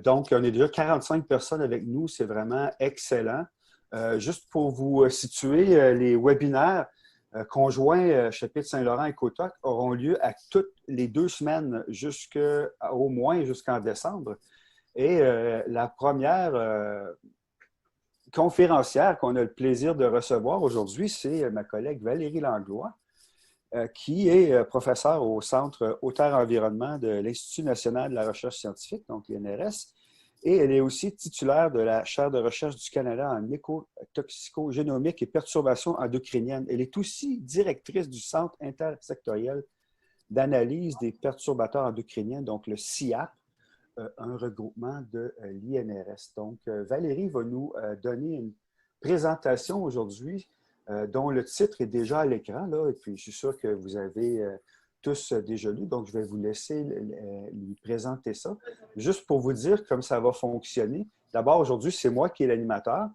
Donc, on est déjà 45 personnes avec nous. C'est vraiment excellent. Juste pour vous situer, les webinaires conjoints Chapitre Saint-Laurent et Côte-Toc auront lieu à toutes les 2 semaines, au moins jusqu'en décembre. Et la première conférencière qu'on a le plaisir de recevoir aujourd'hui, c'est ma collègue Valérie Langlois, qui est professeure au Centre Haute-Environnement de l'Institut national de la recherche scientifique, donc l'INRS, et elle est aussi titulaire de la chaire de recherche du Canada en écotoxicogénomique et perturbations endocriniennes. Elle est aussi directrice du Centre intersectoriel d'analyse des perturbateurs endocriniens, donc le CIAP, un regroupement de l'INRS. Donc, Valérie va nous donner une présentation aujourd'hui dont le titre est déjà à l'écran, là, et puis je suis sûr que vous avez tous déjà lu, donc je vais vous laisser lui présenter ça. Juste pour vous dire comme ça va fonctionner. D'abord, aujourd'hui, c'est moi qui est l'animateur.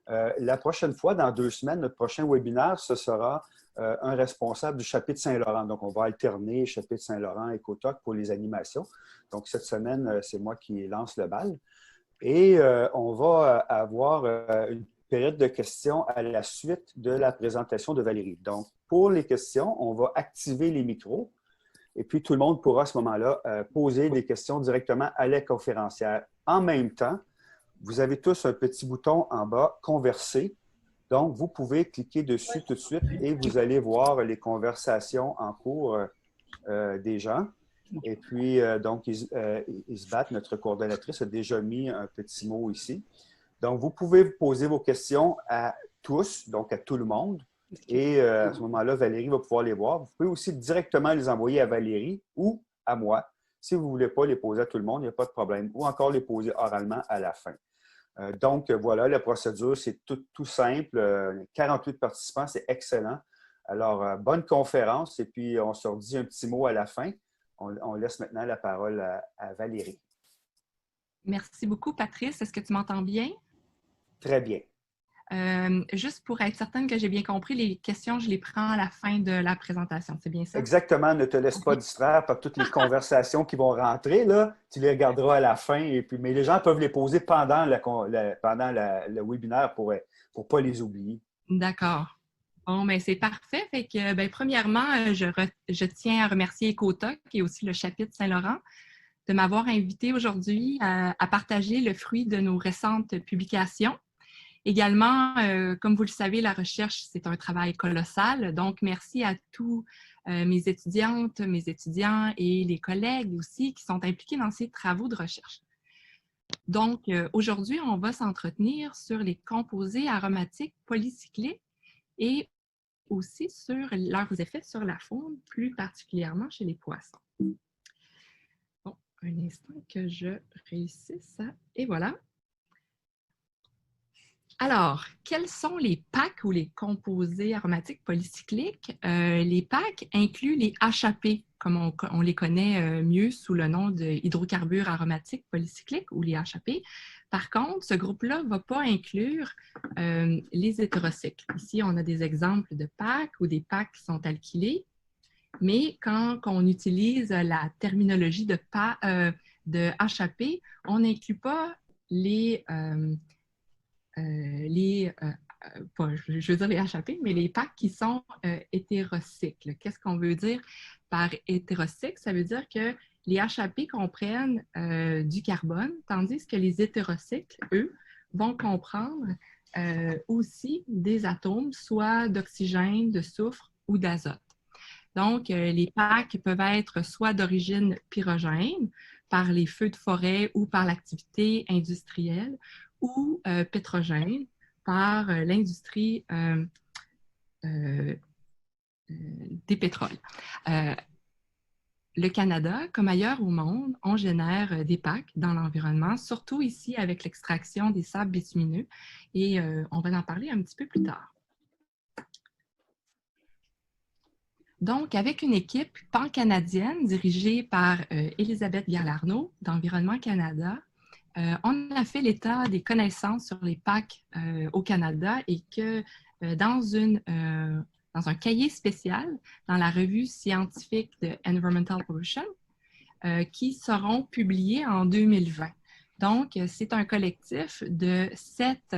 La prochaine fois, dans 2 semaines, notre prochain webinaire, ce sera un responsable du chapitre Saint-Laurent. Donc, on va alterner chapitre Saint-Laurent et Côte-Toc pour les animations. Donc, cette semaine, c'est moi qui lance le bal. Et on va avoir une période de questions à la suite de la présentation de Valérie. Donc, pour les questions, on va activer les micros et puis tout le monde pourra à ce moment-là poser des questions directement à la conférencière. En même temps, vous avez tous un petit bouton en bas, Converser. Donc, vous pouvez cliquer dessus tout de suite et vous allez voir les conversations en cours des gens. Et puis, donc, Isbat, notre coordonnatrice, a déjà mis un petit mot ici. Donc, vous pouvez poser vos questions à tous, donc à tout le monde. Et à ce moment-là, Valérie va pouvoir les voir. Vous pouvez aussi directement les envoyer à Valérie ou à moi. Si vous ne voulez pas les poser à tout le monde, il n'y a pas de problème. Ou encore les poser oralement à la fin. Donc, voilà, la procédure, c'est tout simple. 48 participants, c'est excellent. Alors, bonne conférence. Et puis, on se redit un petit mot à la fin. On laisse maintenant la parole à Valérie. Merci beaucoup, Patrice. Est-ce que tu m'entends bien? Très bien. Juste pour être certaine que j'ai bien compris, les questions, je les prends à la fin de la présentation. C'est bien ça? Exactement. Ne te laisse pas distraire par toutes les conversations qui vont rentrer. Là. Tu les regarderas à la fin. Mais les gens peuvent les poser pendant le webinaire pour ne pas les oublier. D'accord. Bon, bien, c'est parfait. Fait que, bien, premièrement, je tiens à remercier Côte-Toc et aussi le chapitre Saint-Laurent de m'avoir invité aujourd'hui à partager le fruit de nos récentes publications. Également, comme vous le savez, la recherche, c'est un travail colossal. Donc, merci à tous mes étudiantes, mes étudiants et les collègues aussi qui sont impliqués dans ces travaux de recherche. Donc, aujourd'hui, on va s'entretenir sur les composés aromatiques polycycliques et aussi sur leurs effets sur la faune, plus particulièrement chez les poissons. Bon, un instant que je réussisse à... Et voilà. Alors, quels sont les PAC ou les composés aromatiques polycycliques? Les PAC incluent les HAP, comme on les connaît mieux sous le nom de hydrocarbures aromatiques polycycliques ou les HAP. Par contre, ce groupe-là ne va pas inclure les hétérocycles. Ici, on a des exemples de PAC ou des PAC qui sont alkylés, mais quand on utilise la terminologie de HAP, on n'inclut pas je veux dire les HAP, mais les PAC qui sont hétérocycles. Qu'est-ce qu'on veut dire par hétérocycle? Ça veut dire que les HAP comprennent du carbone, tandis que les hétérocycles, eux, vont comprendre aussi des atomes, soit d'oxygène, de soufre ou d'azote. Donc, les PAC peuvent être soit d'origine pyrogène, par les feux de forêt ou par l'activité industrielle, ou pétrogène, par l'industrie des pétroles. Le Canada, comme ailleurs au monde, on génère des PAC dans l'environnement, surtout ici avec l'extraction des sables bitumineux, et on va en parler un petit peu plus tard. Donc, avec une équipe pan-canadienne dirigée par Elisabeth Gallarneau d'Environnement Canada, on a fait l'état des connaissances sur les PAC au Canada et que dans un cahier spécial dans la revue scientifique de Environmental Pollution qui seront publiés en 2020. Donc, c'est un collectif de 7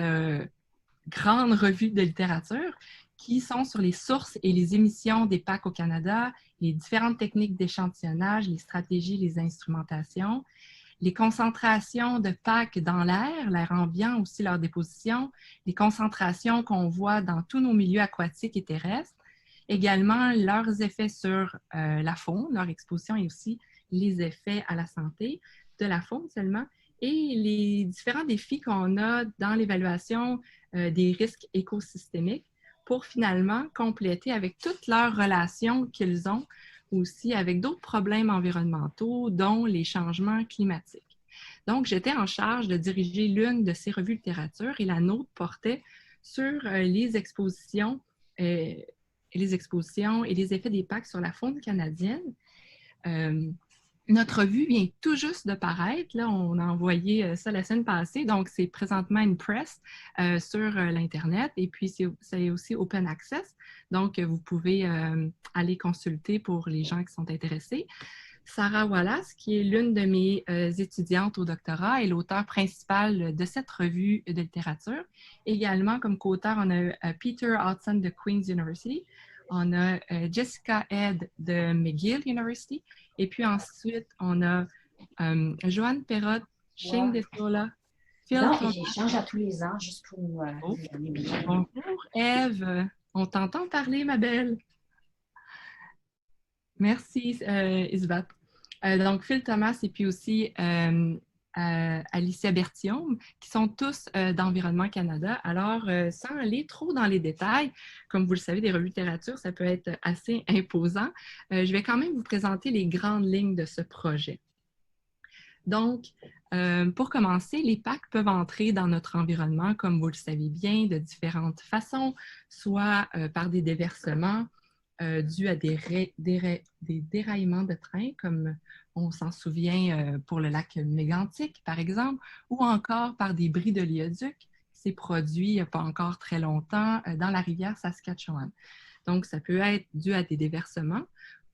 grandes revues de littérature qui sont sur les sources et les émissions des PAC au Canada, les différentes techniques d'échantillonnage, les stratégies, les instrumentations, les concentrations de PAC dans l'air ambiant, aussi leur déposition, les concentrations qu'on voit dans tous nos milieux aquatiques et terrestres, également leurs effets sur la faune, leur exposition et aussi les effets à la santé de la faune seulement, et les différents défis qu'on a dans l'évaluation des risques écosystémiques pour finalement compléter avec toutes leurs relations qu'ils ont aussi avec d'autres problèmes environnementaux, dont les changements climatiques. Donc, j'étais en charge de diriger l'une de ces revues de littérature et la nôtre portait sur les expositions et les effets des PAC sur la faune canadienne. Notre revue vient tout juste de paraître. Là, on a envoyé ça la semaine passée. Donc, c'est présentement une press sur l'Internet. Et puis, c'est aussi open access. Donc, vous pouvez aller consulter pour les gens qui sont intéressés. Sarah Wallace, qui est l'une de mes étudiantes au doctorat, est l'auteur principal de cette revue de littérature. Également, comme co-auteur, on a Peter Hodson de Queen's University. On a Jessica Head de McGill University. Et puis ensuite, on a Joanne Perrotte, Shane Desola, Phil Donc, Thomas. j'échange à tous les ans juste pour les billets. Bonjour, Ève. On t'entend parler, ma belle. Merci, Isbat. Donc, Phil Thomas et puis aussi Alicia Berthiaume, qui sont tous d'Environnement Canada. Alors, sans aller trop dans les détails, comme vous le savez, des revues de littérature, ça peut être assez imposant. Je vais quand même vous présenter les grandes lignes de ce projet. Donc, pour commencer, les PAC peuvent entrer dans notre environnement, comme vous le savez bien, de différentes façons, soit par des déversements dus à des déraillements de train, comme on s'en souvient pour le lac Mégantic, par exemple, ou encore par des bris d'oléoduc qui s'est produit il n'y a pas encore très longtemps dans la rivière Saskatchewan. Donc, ça peut être dû à des déversements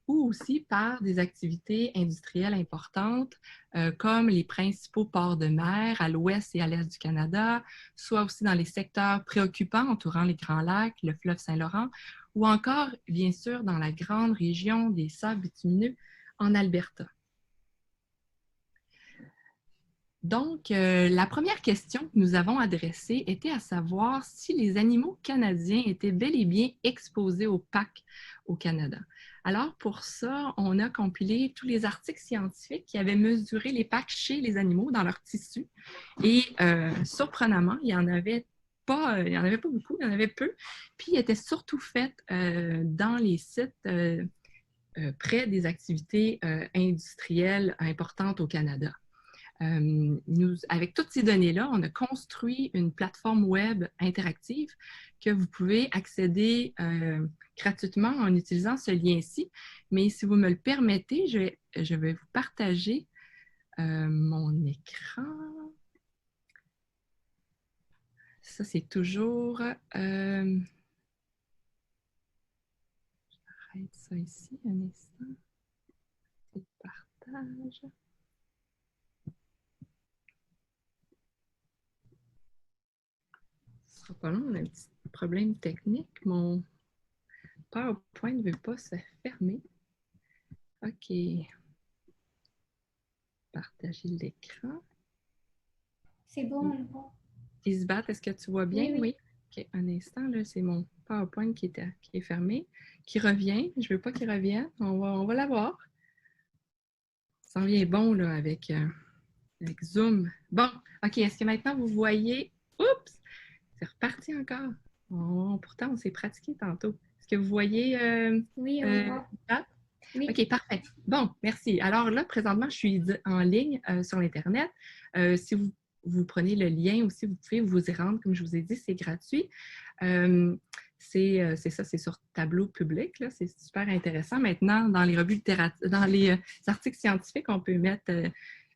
ou aussi par des activités industrielles importantes comme les principaux ports de mer à l'ouest et à l'est du Canada, soit aussi dans les secteurs préoccupants entourant les Grands Lacs, le fleuve Saint-Laurent, ou encore, bien sûr, dans la grande région des sables bitumineux en Alberta. Donc, la première question que nous avons adressée était à savoir si les animaux canadiens étaient bel et bien exposés aux PAC au Canada. Alors, pour ça, on a compilé tous les articles scientifiques qui avaient mesuré les PAC chez les animaux dans leur tissu. Et surprenamment, il n'y en avait pas beaucoup, il y en avait peu. Puis, ils étaient surtout faits dans les sites près des activités industrielles importantes au Canada. Avec toutes ces données-là, on a construit une plateforme web interactive que vous pouvez accéder gratuitement en utilisant ce lien-ci. Mais si vous me le permettez, je vais vous partager mon écran. Ça, c'est toujours... J'arrête ça ici un instant. C'est partage. Ce sera pas long, on a un petit problème technique. Mon PowerPoint ne veut pas se fermer. OK. Partager l'écran. C'est bon, le bon. Isbat, est-ce que tu vois bien? Oui. OK, un instant, là, c'est mon PowerPoint qui est fermé, qui revient. Je ne veux pas qu'il revienne. On va l'avoir. Ça en vient bon, là, avec Zoom. Bon, OK, est-ce que maintenant vous voyez... Oups! C'est reparti encore. Pourtant, on s'est pratiqué tantôt. Est-ce que vous voyez... Oui, on voit. Oui. OK, parfait. Bon, merci. Alors là, présentement, je suis en ligne sur l'Internet. Si vous prenez le lien aussi, vous pouvez vous y rendre. Comme je vous ai dit, c'est gratuit. C'est ça, c'est sur tableau public. C'est super intéressant. Maintenant, dans les revues littéraires, dans les articles scientifiques, on peut mettre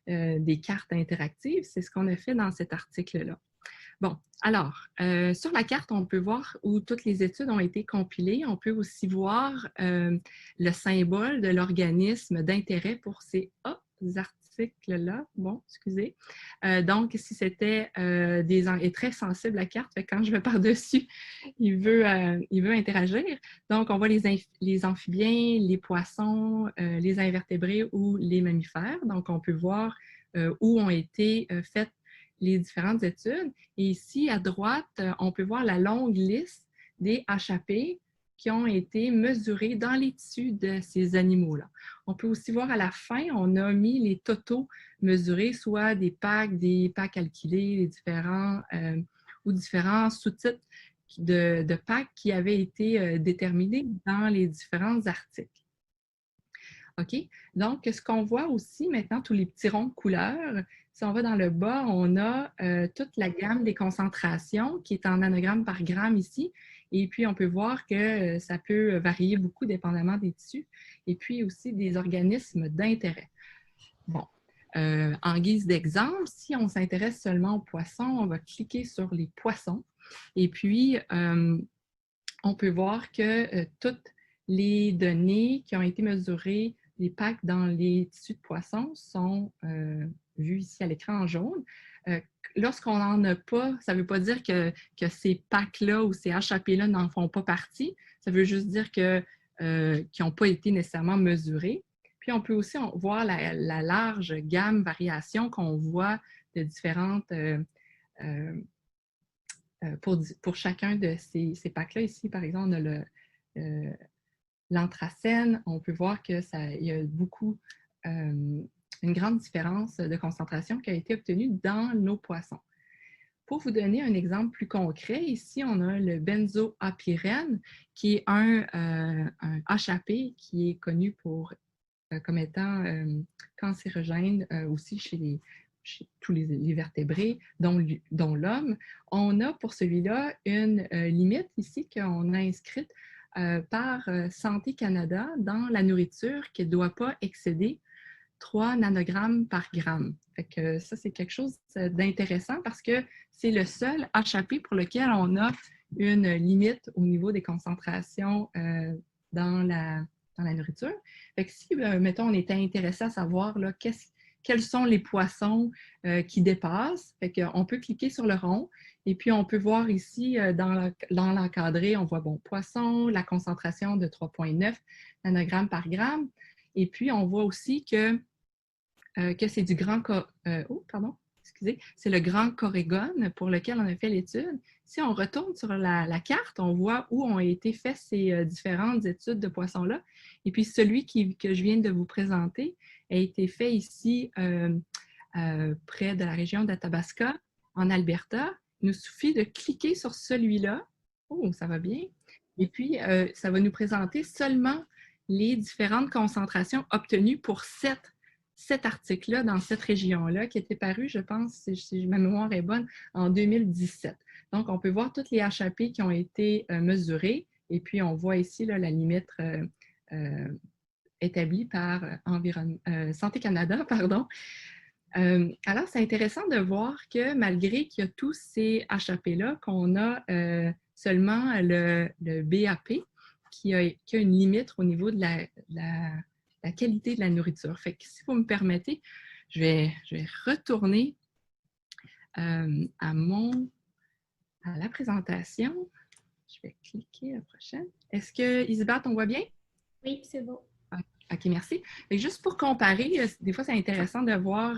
des cartes interactives. C'est ce qu'on a fait dans cet article-là. Bon, alors, sur la carte, on peut voir où toutes les études ont été compilées. On peut aussi voir le symbole de l'organisme d'intérêt pour ces articles article-là. Bon, excusez. Donc, si c'était est très sensible à la carte, quand je vais par-dessus, il veut interagir. Donc, on voit les amphibiens, les poissons, les invertébrés ou les mammifères. Donc, on peut voir où ont été faites les différentes études. Et ici, à droite, on peut voir la longue liste des HAP qui ont été mesurés dans les tissus de ces animaux-là. On peut aussi voir à la fin, on a mis les totaux mesurés, soit des packs calculés, les différents ou différents sous-types de packs qui avaient été déterminés dans les différents articles. OK? Donc, ce qu'on voit aussi maintenant, tous les petits ronds de couleurs, si on va dans le bas, on a toute la gamme des concentrations qui est en nanogrammes par gramme ici. Et puis, on peut voir que ça peut varier beaucoup dépendamment des tissus et puis aussi des organismes d'intérêt. Bon, en guise d'exemple, si on s'intéresse seulement aux poissons, on va cliquer sur les poissons. Et puis, on peut voir que toutes les données qui ont été mesurées, les packs dans les tissus de poissons sont vues ici à l'écran en jaune. Lorsqu'on n'en a pas, ça ne veut pas dire que ces packs-là ou ces HAP-là n'en font pas partie. Ça veut juste dire qu'ils n'ont pas été nécessairement mesurés. Puis, on peut aussi voir la large gamme variation qu'on voit de différentes... pour chacun de ces packs-là. Ici, par exemple, on a l'anthracène. On peut voir qu'il y a beaucoup... une grande différence de concentration qui a été obtenue dans nos poissons. Pour vous donner un exemple plus concret, ici, on a le benzoapyrène, qui est un HAP qui est connu comme étant cancérogène aussi chez tous les vertébrés, dont l'homme. On a pour celui-là une limite ici qu'on a inscrite par Santé Canada dans la nourriture qui ne doit pas excéder 3 nanogrammes par gramme. Fait que ça, c'est quelque chose d'intéressant parce que c'est le seul HAP pour lequel on a une limite au niveau des concentrations dans la nourriture. Fait que si, mettons, on était intéressé à savoir là, quels sont les poissons qui dépassent, fait qu'on peut cliquer sur le rond et puis on peut voir ici dans l'encadré, on voit, bon, poisson, la concentration de 3,9 nanogrammes par gramme. Et puis, on voit aussi que c'est du grand... c'est le grand corégone pour lequel on a fait l'étude. Si on retourne sur la carte, on voit où ont été faites ces différentes études de poissons-là. Et puis, celui que je viens de vous présenter a été fait ici près de la région d'Athabasca, en Alberta. Il nous suffit de cliquer sur celui-là. Oh, ça va bien. Et puis, ça va nous présenter seulement les différentes concentrations obtenues pour cet article-là dans cette région-là qui était paru, je pense, si ma mémoire est bonne, en 2017. Donc, on peut voir toutes les HAP qui ont été mesurées et puis on voit ici là, la limite établie par Santé Canada, pardon. Alors, c'est intéressant de voir que malgré qu'il y a tous ces HAP-là, qu'on a seulement le BAP, qui a une limite au niveau de la qualité de la nourriture. Fait que si vous me permettez, je vais retourner à la présentation. Je vais cliquer la prochaine. Est-ce que, Isbat, on voit bien? Oui, c'est beau. OK, merci. Fait que juste pour comparer, des fois, c'est intéressant de voir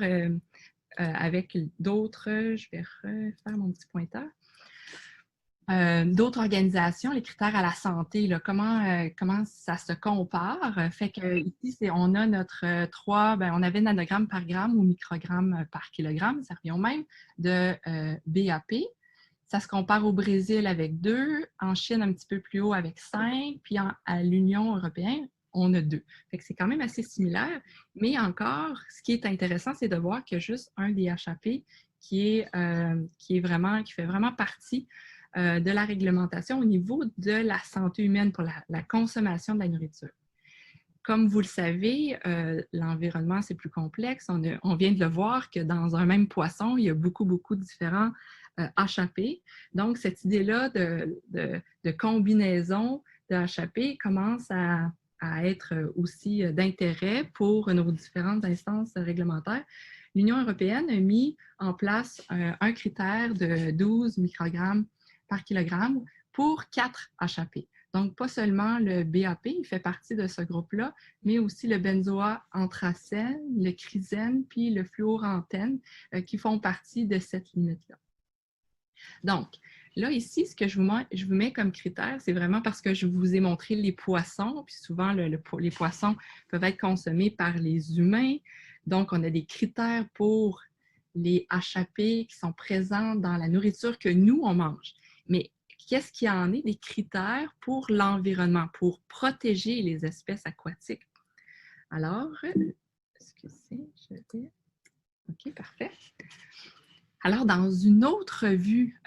avec d'autres, je vais refaire mon petit pointeur. D'autres organisations, les critères à la santé, là, comment ça se compare. Fait que ici, on a notre on avait nanogrammes par gramme ou microgrammes par kilogramme, ça revient au même, de BAP. Ça se compare au Brésil avec 2, en Chine un petit peu plus haut avec 5, puis à l'Union européenne, on a 2. Fait que c'est quand même assez similaire, mais encore, ce qui est intéressant, c'est de voir qu'il y a juste un des HAP qui fait vraiment partie de la réglementation au niveau de la santé humaine pour la consommation de la nourriture. Comme vous le savez, l'environnement, c'est plus complexe. On vient de le voir que dans un même poisson, il y a beaucoup de différents HAP. Donc, cette idée-là de combinaison de HAP commence à à être aussi d'intérêt pour nos différentes instances réglementaires, l'Union européenne a mis en place un critère de 12 microgrammes par kilogramme pour 4 HAP. Donc, pas seulement le BAP, il fait partie de ce groupe-là, mais aussi le benzoa-anthracène, le chrysène, puis le fluorantène qui font partie de cette limite-là. Donc, là, ici, ce que je vous mets comme critère, c'est vraiment parce que je vous ai montré les poissons, puis souvent, les poissons peuvent être consommés par les humains. Donc, on a des critères pour les HAP qui sont présents dans la nourriture que nous, on mange. Mais qu'est-ce qu'il y en est des critères pour l'environnement, pour protéger les espèces aquatiques? Alors, excusez, je vais... OK, parfait. Alors, dans une autre revue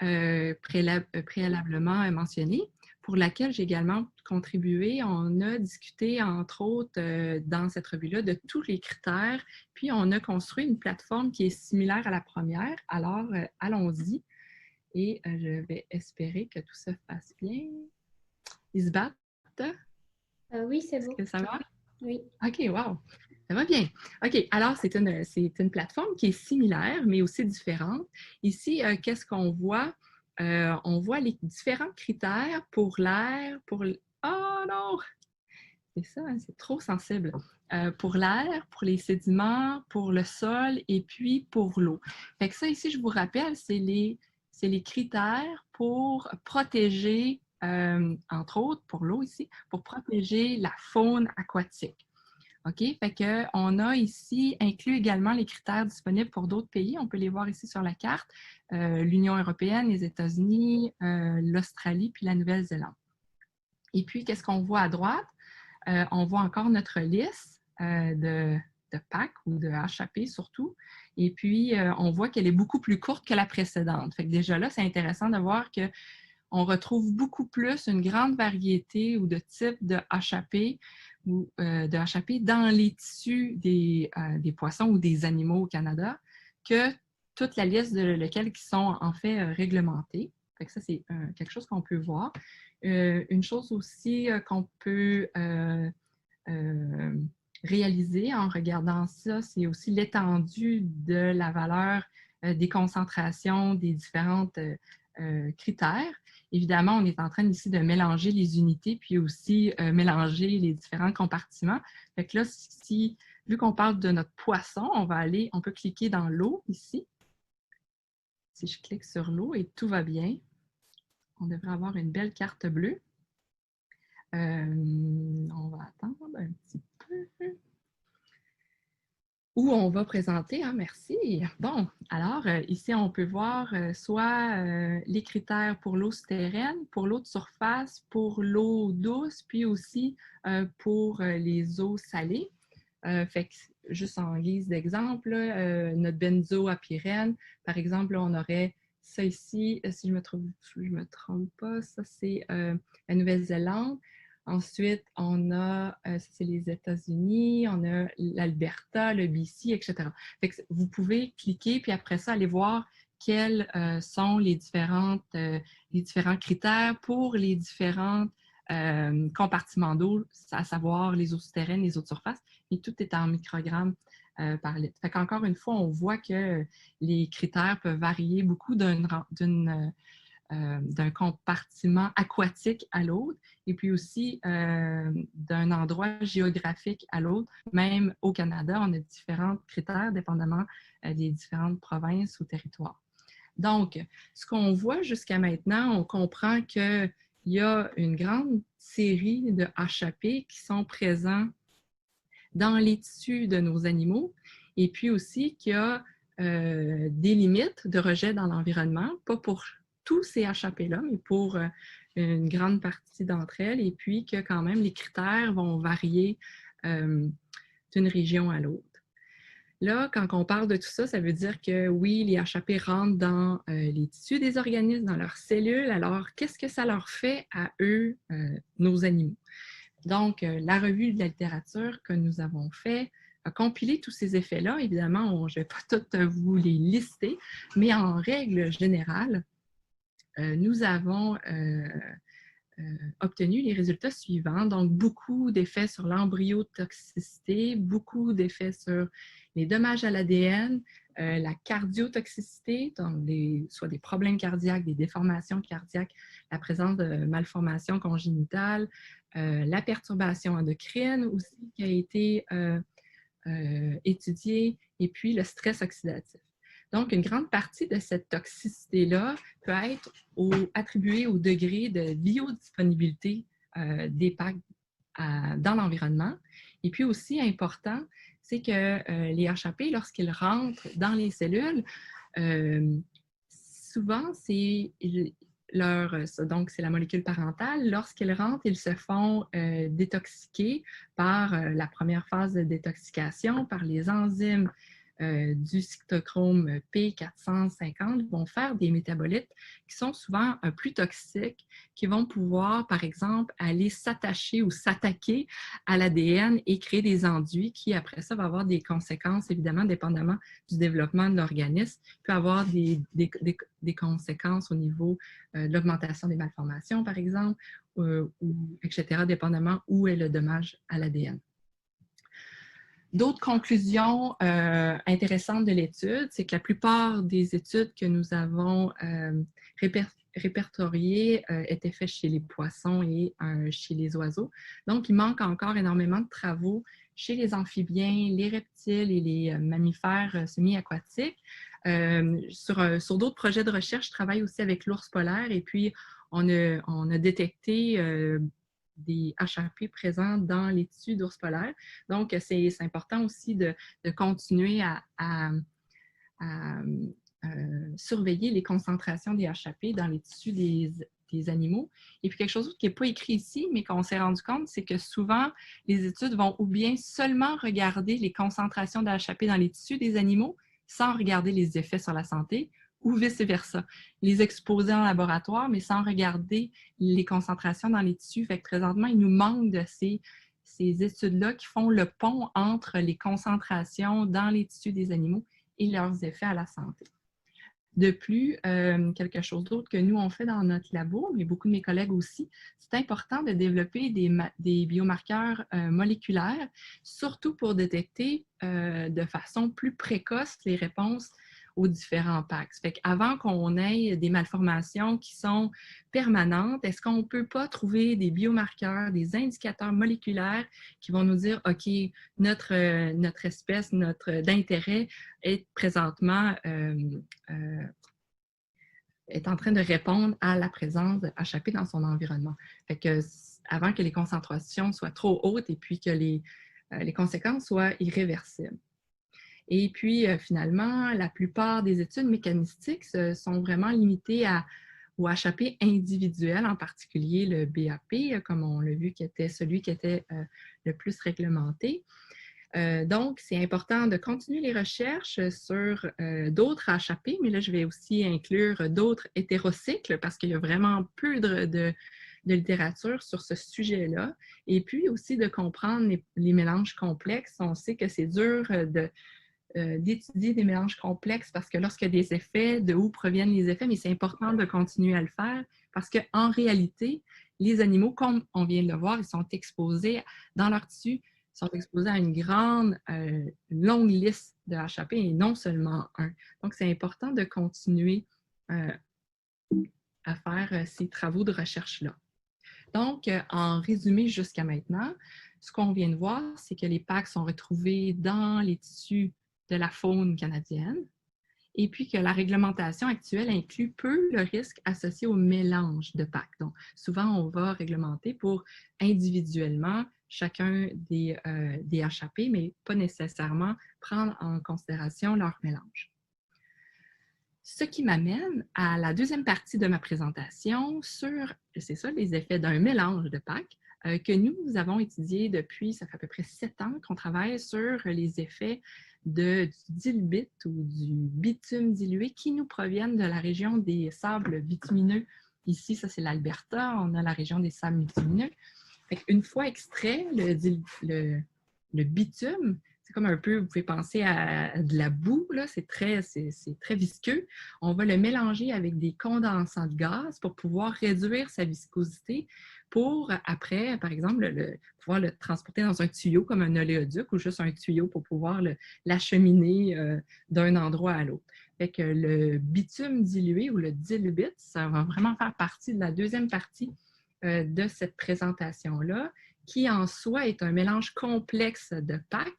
préalablement mentionnée, pour laquelle j'ai également contribué, on a discuté, entre autres, dans cette revue-là, de tous les critères, puis on a construit une plateforme qui est similaire à la première. Alors, allons-y. Et je vais espérer que tout se passe bien. Ils se battent? Oui, c'est bon. Est-ce que ça va? Oui. OK, wow! Ça va bien. OK, alors c'est une plateforme qui est similaire, mais aussi différente. Ici, qu'est-ce qu'on voit? On voit les différents critères pour l'air, pour... Oh non! C'est ça, hein, c'est trop sensible. Pour l'air, pour les sédiments, pour le sol et puis pour l'eau. Fait que ça, ici, je vous rappelle, c'est les critères pour protéger, entre autres, pour l'eau ici, pour protéger la faune aquatique. OK? Fait qu'on a ici inclus également les critères disponibles pour d'autres pays. On peut les voir ici sur la carte. L'Union européenne, les États-Unis, l'Australie puis la Nouvelle-Zélande. Et puis, qu'est-ce qu'on voit à droite? On voit encore notre liste de PAC ou de HAP surtout. Et puis, on voit qu'elle est beaucoup plus courte que la précédente. Fait que déjà là, c'est intéressant de voir qu'on retrouve beaucoup plus une grande variété ou de types de HAP ou de HAP dans les tissus des poissons ou des animaux au Canada que toute la liste de lesquels qui sont en fait réglementés. Fait que ça, c'est quelque chose qu'on peut voir. Une chose aussi qu'on peut réaliser en regardant ça, c'est aussi l'étendue de la valeur des concentrations des différentes critères. Évidemment, on est en train ici de mélanger les unités puis aussi mélanger les différents compartiments. Fait que là, vu qu'on parle de notre poisson, on peut cliquer dans l'eau ici. Si je clique sur l'eau et tout va bien, on devrait avoir une belle carte bleue. On va attendre un petit peu. Où on va présenter, merci. Bon, alors ici, on peut voir soit les critères pour l'eau souterraine, pour l'eau de surface, pour l'eau douce, puis aussi pour les eaux salées. Fait que, juste en guise d'exemple, notre benzoapyrène, par exemple, là, on aurait ça ici, si je me trompe pas, ça c'est la Nouvelle-Zélande. Ensuite, on a, ça c'est les États-Unis, on a l'Alberta, le BC, etc. Fait que vous pouvez cliquer, puis après ça, aller voir quels sont les différents critères pour les différents compartiments d'eau, à savoir les eaux souterraines, les eaux de surface, et tout est en microgrammes par litre. Fait qu'encore une fois, on voit que les critères peuvent varier beaucoup d'un compartiment aquatique à l'autre et puis aussi d'un endroit géographique à l'autre. Même au Canada, on a différents critères dépendamment des différentes provinces ou territoires. Donc, ce qu'on voit jusqu'à maintenant, on comprend qu'il y a une grande série de HAP qui sont présents dans les tissus de nos animaux et puis aussi qu'il y a des limites de rejet dans l'environnement, pas pour tous ces HAP-là, mais pour une grande partie d'entre elles, et puis que quand même les critères vont varier d'une région à l'autre. Là, quand on parle de tout ça, ça veut dire que oui, les HAP rentrent dans les tissus des organismes, dans leurs cellules. Alors, qu'est-ce que ça leur fait à eux, nos animaux? Donc, la revue de la littérature que nous avons fait a compilé tous ces effets-là. Évidemment, je ne vais pas toutes vous les lister, mais en règle générale, nous avons obtenu les résultats suivants. Donc, beaucoup d'effets sur l'embryotoxicité, beaucoup d'effets sur les dommages à l'ADN, la cardiotoxicité, donc soit des problèmes cardiaques, des déformations cardiaques, la présence de malformations congénitales, la perturbation endocrine aussi qui a été étudiée, et puis le stress oxydatif. Donc, une grande partie de cette toxicité-là peut être attribuée au degré de biodisponibilité des PAC dans l'environnement. Et puis aussi important, c'est que les HAP, lorsqu'ils rentrent dans les cellules, souvent, c'est la molécule parentale. Lorsqu'ils rentrent, ils se font détoxiquer par la première phase de détoxication, par les enzymes du cytochrome P450 vont faire des métabolites qui sont souvent plus toxiques, qui vont pouvoir, par exemple, aller s'attacher ou s'attaquer à l'ADN et créer des enduits qui, après ça, vont avoir des conséquences, évidemment, dépendamment du développement de l'organisme, peut avoir des conséquences au niveau de l'augmentation des malformations, par exemple, etc., dépendamment où est le dommage à l'ADN. D'autres conclusions intéressantes de l'étude, c'est que la plupart des études que nous avons répertoriées étaient faites chez les poissons et chez les oiseaux. Donc, il manque encore énormément de travaux chez les amphibiens, les reptiles et les mammifères semi-aquatiques. Sur d'autres projets de recherche, je travaille aussi avec l'ours polaire et puis on a détecté des HAP présents dans les tissus d'ours polaires. Donc, c'est important aussi de continuer à surveiller les concentrations des HAP dans les tissus des animaux. Et puis, quelque chose qui n'est pas écrit ici, mais qu'on s'est rendu compte, c'est que souvent, les études vont ou bien seulement regarder les concentrations de HAP dans les tissus des animaux sans regarder les effets sur la santé, ou vice-versa. Les exposer en laboratoire, mais sans regarder les concentrations dans les tissus. Fait que présentement, il nous manque de ces études-là qui font le pont entre les concentrations dans les tissus des animaux et leurs effets à la santé. De plus, quelque chose d'autre que nous, on fait dans notre labo, mais beaucoup de mes collègues aussi, c'est important de développer des biomarqueurs moléculaires, surtout pour détecter de façon plus précoce les réponses aux différents PACS. Fait qu'avant qu'on ait des malformations qui sont permanentes, est-ce qu'on ne peut pas trouver des biomarqueurs, des indicateurs moléculaires qui vont nous dire, OK, notre espèce, d'intérêt est présentement est en train de répondre à la présence de HAP dans son environnement. Fait que, avant que les concentrations soient trop hautes et puis que les conséquences soient irréversibles. Et puis, finalement, la plupart des études mécanistiques sont vraiment limitées au HAP individuel, en particulier le BAP, comme on l'a vu, qui était celui qui était le plus réglementé. Donc, c'est important de continuer les recherches sur d'autres HAP, mais là, je vais aussi inclure d'autres hétérocycles parce qu'il y a vraiment peu de littérature sur ce sujet-là. Et puis aussi de comprendre les mélanges complexes. On sait que c'est dur d'étudier des mélanges complexes parce que lorsqu'il y a des effets, de où proviennent les effets, mais c'est important de continuer à le faire parce qu'en réalité, les animaux, comme on vient de le voir, ils sont exposés dans leur tissu, sont exposés à une longue liste de HAP et non seulement un. Donc, c'est important de continuer à faire ces travaux de recherche-là. Donc, en résumé jusqu'à maintenant, ce qu'on vient de voir, c'est que les PAC sont retrouvés dans les tissus de la faune canadienne et puis que la réglementation actuelle inclut peu le risque associé au mélange de PAC. Donc, souvent, on va réglementer pour individuellement chacun des HAP, mais pas nécessairement prendre en considération leur mélange. Ce qui m'amène à la deuxième partie de ma présentation sur, c'est ça, les effets d'un mélange de PAC que nous avons étudié depuis, ça fait à peu près 7 ans qu'on travaille sur les effets du dilbit ou du bitume dilué qui nous proviennent de la région des sables bitumineux. Ici, ça c'est l'Alberta, on a la région des sables bitumineux. Une fois extrait, le bitume, c'est comme un peu, vous pouvez penser à de la boue, là, c'est très visqueux. On va le mélanger avec des condensats de gaz pour pouvoir réduire sa viscosité pour après, par exemple, pouvoir le transporter dans un tuyau comme un oléoduc ou juste un tuyau pour pouvoir l'acheminer d'un endroit à l'autre. Fait que le bitume dilué ou le dilbit, ça va vraiment faire partie de la deuxième partie de cette présentation-là, qui en soi est un mélange complexe de PAC.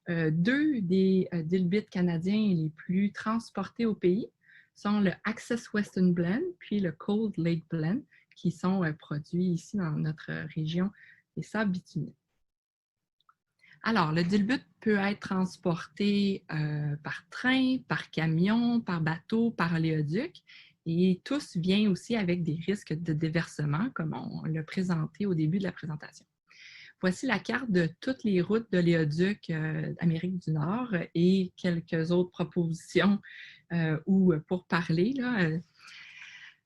Deux des dilbits canadiens les plus transportés au pays sont le Access Western Blend puis le Cold Lake Blend, qui sont produits ici dans notre région des sables bitumineux. Alors, le dilbit peut être transporté par train, par camion, par bateau, par oléoduc, et tous viennent aussi avec des risques de déversement, comme on l'a présenté au début de la présentation. Voici la carte de toutes les routes d'oléoduc d'Amérique du Nord et quelques autres propositions ou pour parler.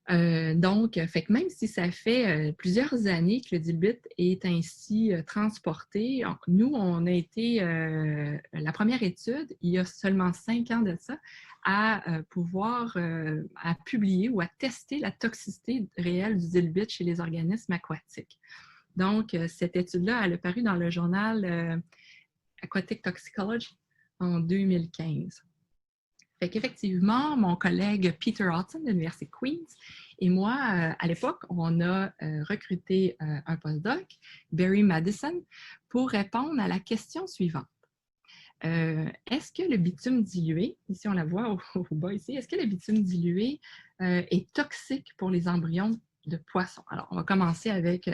Donc, fait que même si ça fait plusieurs années que le dilbit est ainsi transporté, nous, on a été la première étude, il y a seulement 5 ans de ça, à pouvoir à publier ou à tester la toxicité réelle du dilbit chez les organismes aquatiques. Donc, cette étude-là, elle a paru dans le journal Aquatic Toxicology en 2015. Fait qu'effectivement, mon collègue Peter Hudson de l'Université Queen's et moi, à l'époque, on a recruté un postdoc, Barry Madison, pour répondre à la question suivante. Est-ce que le bitume dilué, ici on la voit au bas ici, est-ce que le bitume dilué est toxique pour les embryons de poissons? Alors, on va commencer avec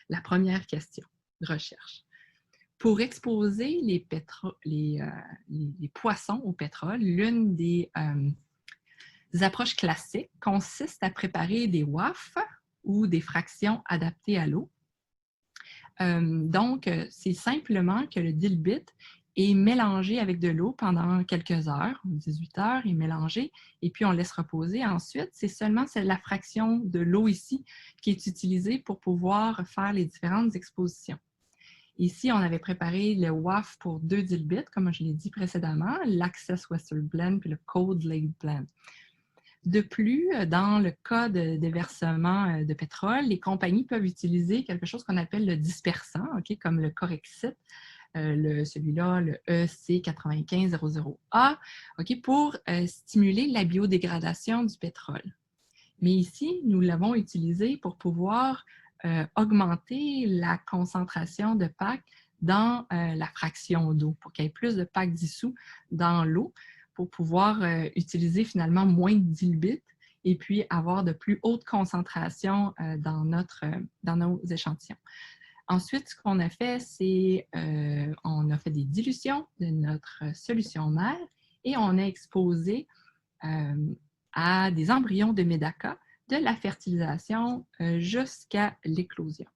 la première question de recherche. Pour exposer les poissons au pétrole, l'une des approches classiques consiste à préparer des WAF ou des fractions adaptées à l'eau. Donc, c'est simplement que le dilbit est mélangé avec de l'eau pendant quelques heures, 18 heures, il est mélangé, et puis on laisse reposer. Ensuite, c'est la fraction de l'eau ici qui est utilisée pour pouvoir faire les différentes expositions. Ici, on avait préparé le WAF pour 2 dilbits, comme je l'ai dit précédemment, l'Access Western Blend puis le Cold Lake Blend. De plus, dans le cas de déversement de pétrole, les compagnies peuvent utiliser quelque chose qu'on appelle le dispersant, okay, comme le Corexit, celui-là, le EC9500A, okay, pour stimuler la biodégradation du pétrole. Mais ici, nous l'avons utilisé pour pouvoir augmenter la concentration de PAC dans la fraction d'eau, pour qu'il y ait plus de PAC dissous dans l'eau, pour pouvoir utiliser finalement moins de dilbit et puis avoir de plus hautes concentrations dans nos échantillons. Ensuite, ce qu'on a fait, c'est on a fait des dilutions de notre solution mère et on a exposé à des embryons de médaca de la fertilisation jusqu'à l'éclosion.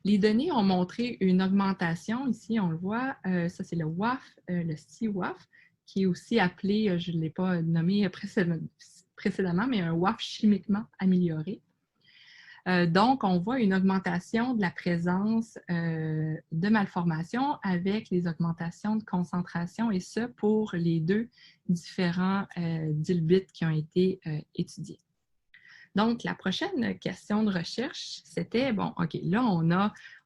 Les données ont montré une augmentation, ici on le voit, ça c'est le WAF, le C-WAF, qui est aussi appelé, je ne l'ai pas nommé précédemment, mais un WAF chimiquement amélioré. Donc, on voit une augmentation de la présence de malformations avec les augmentations de concentration, et ce pour les 2 différents dilbits qui ont été étudiés. Donc, la prochaine question de recherche, c'était, bon, OK, là,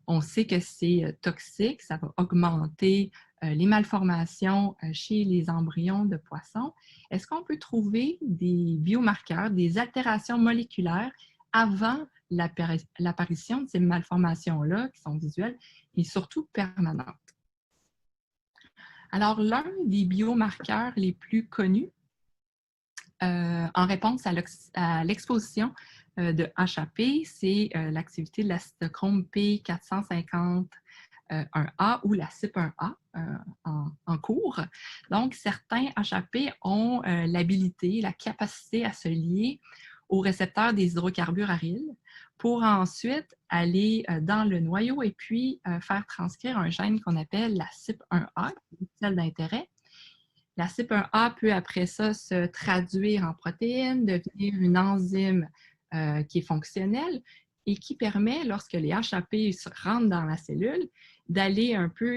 on sait que c'est toxique, ça va augmenter les malformations chez les embryons de poissons. Est-ce qu'on peut trouver des biomarqueurs, des altérations moléculaires avant l'apparition de ces malformations-là, qui sont visuelles et surtout permanentes? Alors, l'un des biomarqueurs les plus connus en réponse à l'exposition de HAP, c'est l'activité de la cytochrome P450 1A ou la CYP1A en cours. Donc, certains HAP ont l'habilité, la capacité à se lier aux récepteurs des hydrocarbures ariles pour ensuite aller dans le noyau et puis faire transcrire un gène qu'on appelle la CYP1A, celle d'intérêt. La CYP1A peut après ça se traduire en protéine, devenir une enzyme qui est fonctionnelle, et qui permet, lorsque les HAP rentrent dans la cellule, d'aller un peu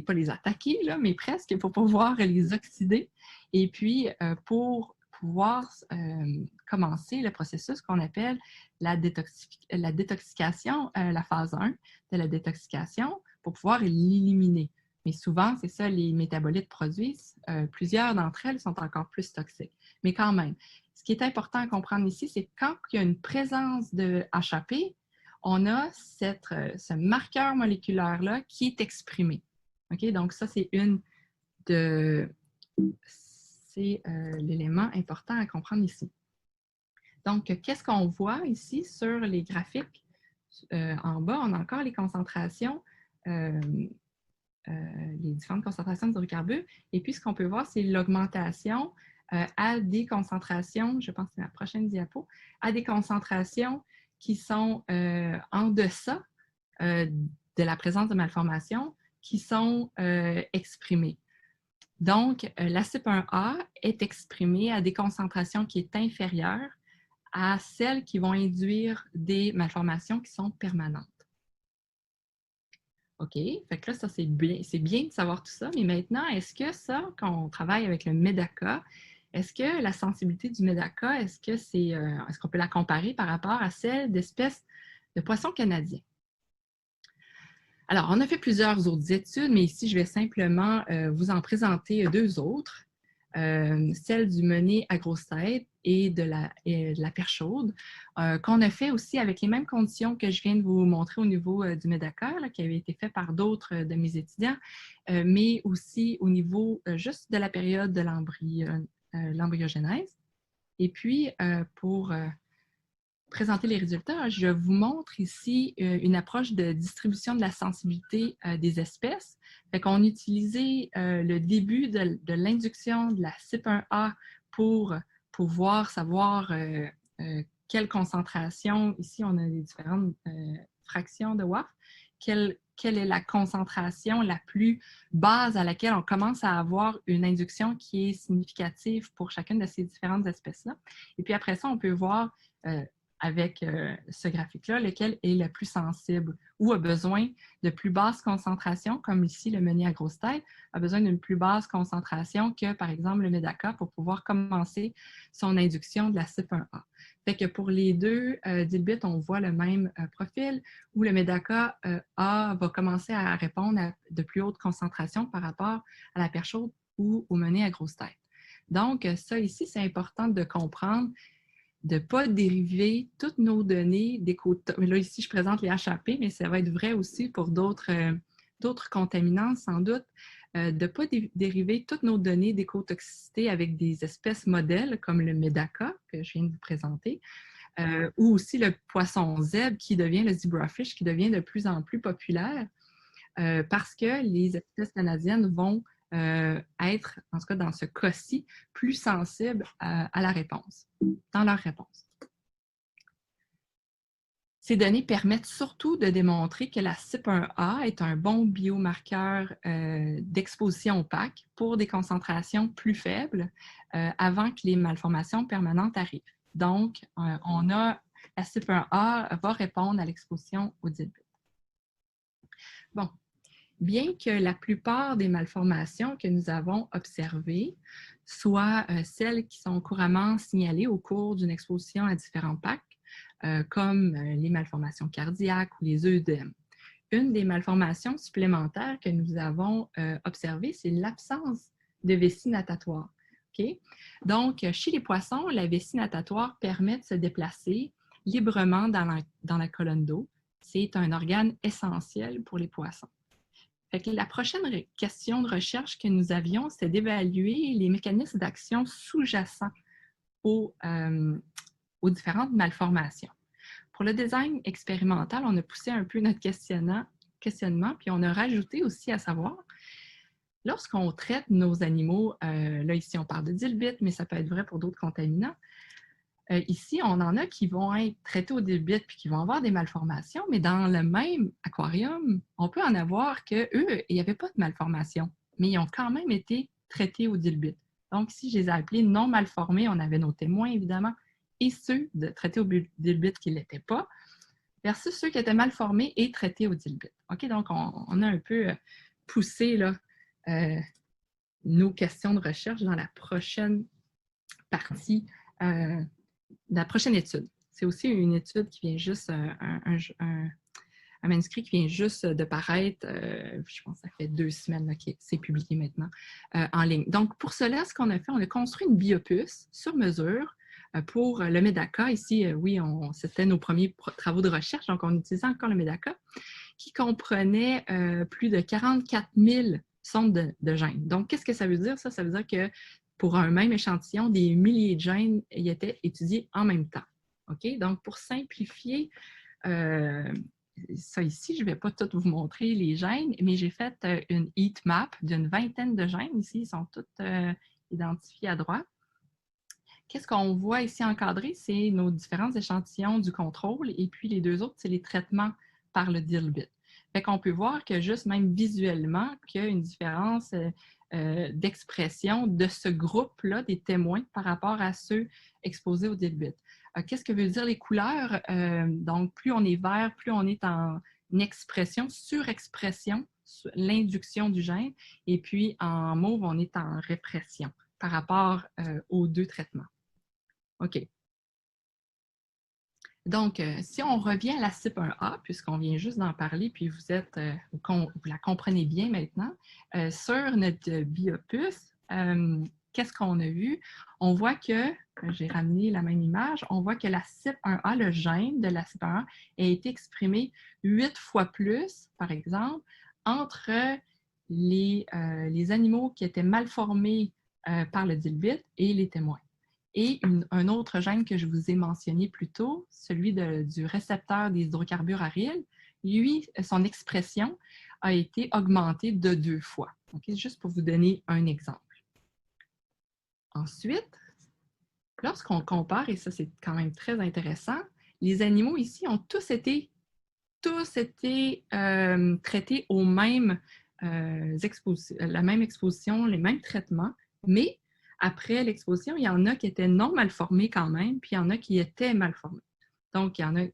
pas les attaquer, là, mais presque, pour pouvoir les oxyder. Et puis, pour pouvoir commencer le processus qu'on appelle la détoxication, la phase 1 de la détoxication, pour pouvoir l'éliminer. Mais souvent, c'est ça, les métabolites produisent. Plusieurs d'entre elles sont encore plus toxiques. Mais quand même, ce qui est important à comprendre ici, c'est que quand il y a une présence de HAP, on a ce marqueur moléculaire-là qui est exprimé. Okay? Donc, ça, c'est l'élément important à comprendre ici. Donc, qu'est-ce qu'on voit ici sur les graphiques? En bas, on a encore les concentrations, les différentes concentrations d'hydrocarbures. Et puis, ce qu'on peut voir, c'est l'augmentation à des concentrations, je pense que c'est la prochaine diapo, à des concentrations qui sont en deçà de la présence de malformations qui sont exprimées. Donc, la CYP1A est exprimée à des concentrations qui est inférieures à celles qui vont induire des malformations qui sont permanentes. OK, fait que là, ça, c'est bien de savoir tout ça, mais maintenant, est-ce que ça, quand on travaille avec le MEDACA, est-ce que la sensibilité du MEDACA, est-ce qu'on peut la comparer par rapport à celle d'espèces de poissons canadiens? Alors, on a fait plusieurs autres études, mais ici, je vais simplement vous en présenter deux autres. Celle du menet à grosse tête et de la perche chaude, qu'on a fait aussi avec les mêmes conditions que je viens de vous montrer au niveau du MEDACA, là, qui avait été fait par d'autres de mes étudiants, mais aussi au niveau juste de la période de l'embryogenèse. Et puis, pour présenter les résultats, je vous montre ici une approche de distribution de la sensibilité des espèces. Fait qu'on utilisait le début de l'induction de la CYP1A pour pouvoir savoir quelle concentration, ici on a les différentes fractions de WAF, quelle est la concentration la plus basse à laquelle on commence à avoir une induction qui est significative pour chacune de ces différentes espèces-là. Et puis après ça, on peut voir avec ce graphique-là, lequel est le plus sensible ou a besoin de plus basse concentration, comme ici le menet à grosse tête, a besoin d'une plus basse concentration que, par exemple, le MEDACA pour pouvoir commencer son induction de la CYP1A. Fait que pour les deux dilbits, on voit le même profil où le MEDACA A va commencer à répondre à de plus hautes concentrations par rapport à la perche chaude ou au menet à grosse tête. Donc, ça ici, c'est important de comprendre de ne pas dériver toutes nos données des quotas. Là, ici, je présente les HAP, mais ça va être vrai aussi pour d'autres contaminants, sans doute, de ne pas dériver toutes nos données d'écotoxicité avec des espèces modèles comme le MEDACA, que je viens de vous présenter, ou aussi le poisson zèbre, qui devient le zebrafish, qui devient de plus en plus populaire, parce que les espèces canadiennes vont être, en tout cas dans ce cas-ci, plus sensibles à la réponse, dans leur réponse. Ces données permettent surtout de démontrer que la CYP1A est un bon biomarqueur d'exposition opaque pour des concentrations plus faibles avant que les malformations permanentes arrivent. Donc, la CYP1A va répondre à l'exposition au dilbit. Bon. Bien que la plupart des malformations que nous avons observées soient celles qui sont couramment signalées au cours d'une exposition à différents PAC, comme les malformations cardiaques ou les œdèmes. Une des malformations supplémentaires que nous avons observées, c'est l'absence de vessie natatoire. Okay? Donc, chez les poissons, la vessie natatoire permet de se déplacer librement dans la colonne d'eau. C'est un organe essentiel pour les poissons. Fait que la prochaine question de recherche que nous avions, c'était d'évaluer les mécanismes d'action sous-jacents aux différentes malformations. Pour le design expérimental, on a poussé un peu notre questionnement, puis on a rajouté aussi à savoir, lorsqu'on traite nos animaux, là ici on parle de dilbit, mais ça peut être vrai pour d'autres contaminants, ici, on en a qui vont être traités au dilbit puis qui vont avoir des malformations, mais dans le même aquarium, on peut en avoir qu'eux, il n'y avait pas de malformation, mais ils ont quand même été traités au dilbit. Donc, ici, je les ai appelés non malformés. On avait nos témoins, évidemment, et ceux traités au dilbit qui ne l'étaient pas, versus ceux qui étaient mal formés et traités au dilbit. OK, donc on a un peu poussé là, nos questions de recherche dans la prochaine partie, la prochaine étude. C'est aussi une étude qui vient juste, un manuscrit qui vient juste de paraître, je pense que ça fait 2 semaines que c'est publié maintenant en ligne. Donc, pour cela, ce qu'on a fait, on a construit une biopuce sur mesure pour le Medaka. Ici, oui, c'était nos premiers travaux de recherche, donc on utilisait encore le Medaka, qui comprenait plus de 44 000 sondes de gènes. Donc, qu'est-ce que ça veut dire? Ça veut dire que pour un même échantillon, des milliers de gènes y étaient étudiés en même temps. OK? Donc, pour simplifier ça ici, je ne vais pas tout vous montrer les gènes, mais j'ai fait une heat map d'une 20aine de gènes. Ici, ils sont tous identifiés à droite. Qu'est-ce qu'on voit ici encadré? C'est nos différents échantillons du contrôle et puis les 2 autres, c'est les traitements par le dilbit. Fait qu'on peut voir que juste même visuellement, qu'il y a une différence d'expression de ce groupe-là des témoins par rapport à ceux exposés au dilbit. Qu'est-ce que veut dire les couleurs? Donc, plus on est vert, plus on est en expression, surexpression, l'induction du gène, et puis en mauve, on est en répression par rapport aux 2 traitements. OK. Donc, si on revient à la CYP1A, puisqu'on vient juste d'en parler, puis vous la comprenez bien maintenant, sur notre biopuce, qu'est-ce qu'on a vu? On voit que, j'ai ramené la même image, on voit que la CYP1A, le gène de la CYP1A, a été exprimé 8 fois plus, par exemple, entre les animaux qui étaient mal formés par le dilbit et les témoins. Et un autre gène que je vous ai mentionné plus tôt, celui du récepteur des hydrocarbures aryles, lui, son expression a été augmentée de 2 fois. Okay? Juste pour vous donner un exemple. Ensuite, lorsqu'on compare, et ça c'est quand même très intéressant, les animaux ici ont tous été traités aux mêmes la même exposition, les mêmes traitements, mais après l'exposition, il y en a qui étaient non mal formés quand même, puis il y en a qui étaient mal formés. Donc, il y en a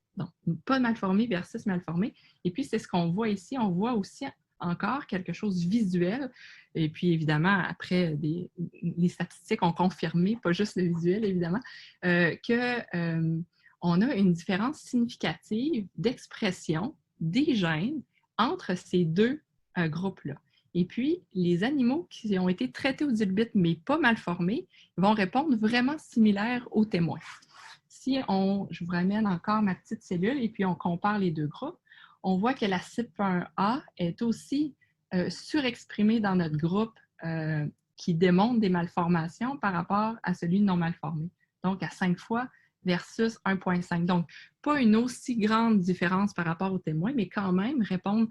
pas mal formés versus mal formés. Et puis, c'est ce qu'on voit ici. On voit aussi encore quelque chose de visuel. Et puis, évidemment, après, les statistiques ont confirmé, pas juste le visuel, évidemment, qu'on a une différence significative d'expression des gènes entre ces 2 groupes-là. Et puis, les animaux qui ont été traités au dilbit, mais pas mal formés, vont répondre vraiment similaires aux témoins. Si je vous ramène encore ma petite cellule et puis on compare les 2 groupes, on voit que la CYP1A est aussi surexprimée dans notre groupe qui démontre des malformations par rapport à celui non malformé. Donc, à 5 fois versus 1,5. Donc, pas une aussi grande différence par rapport aux témoins, mais quand même répondre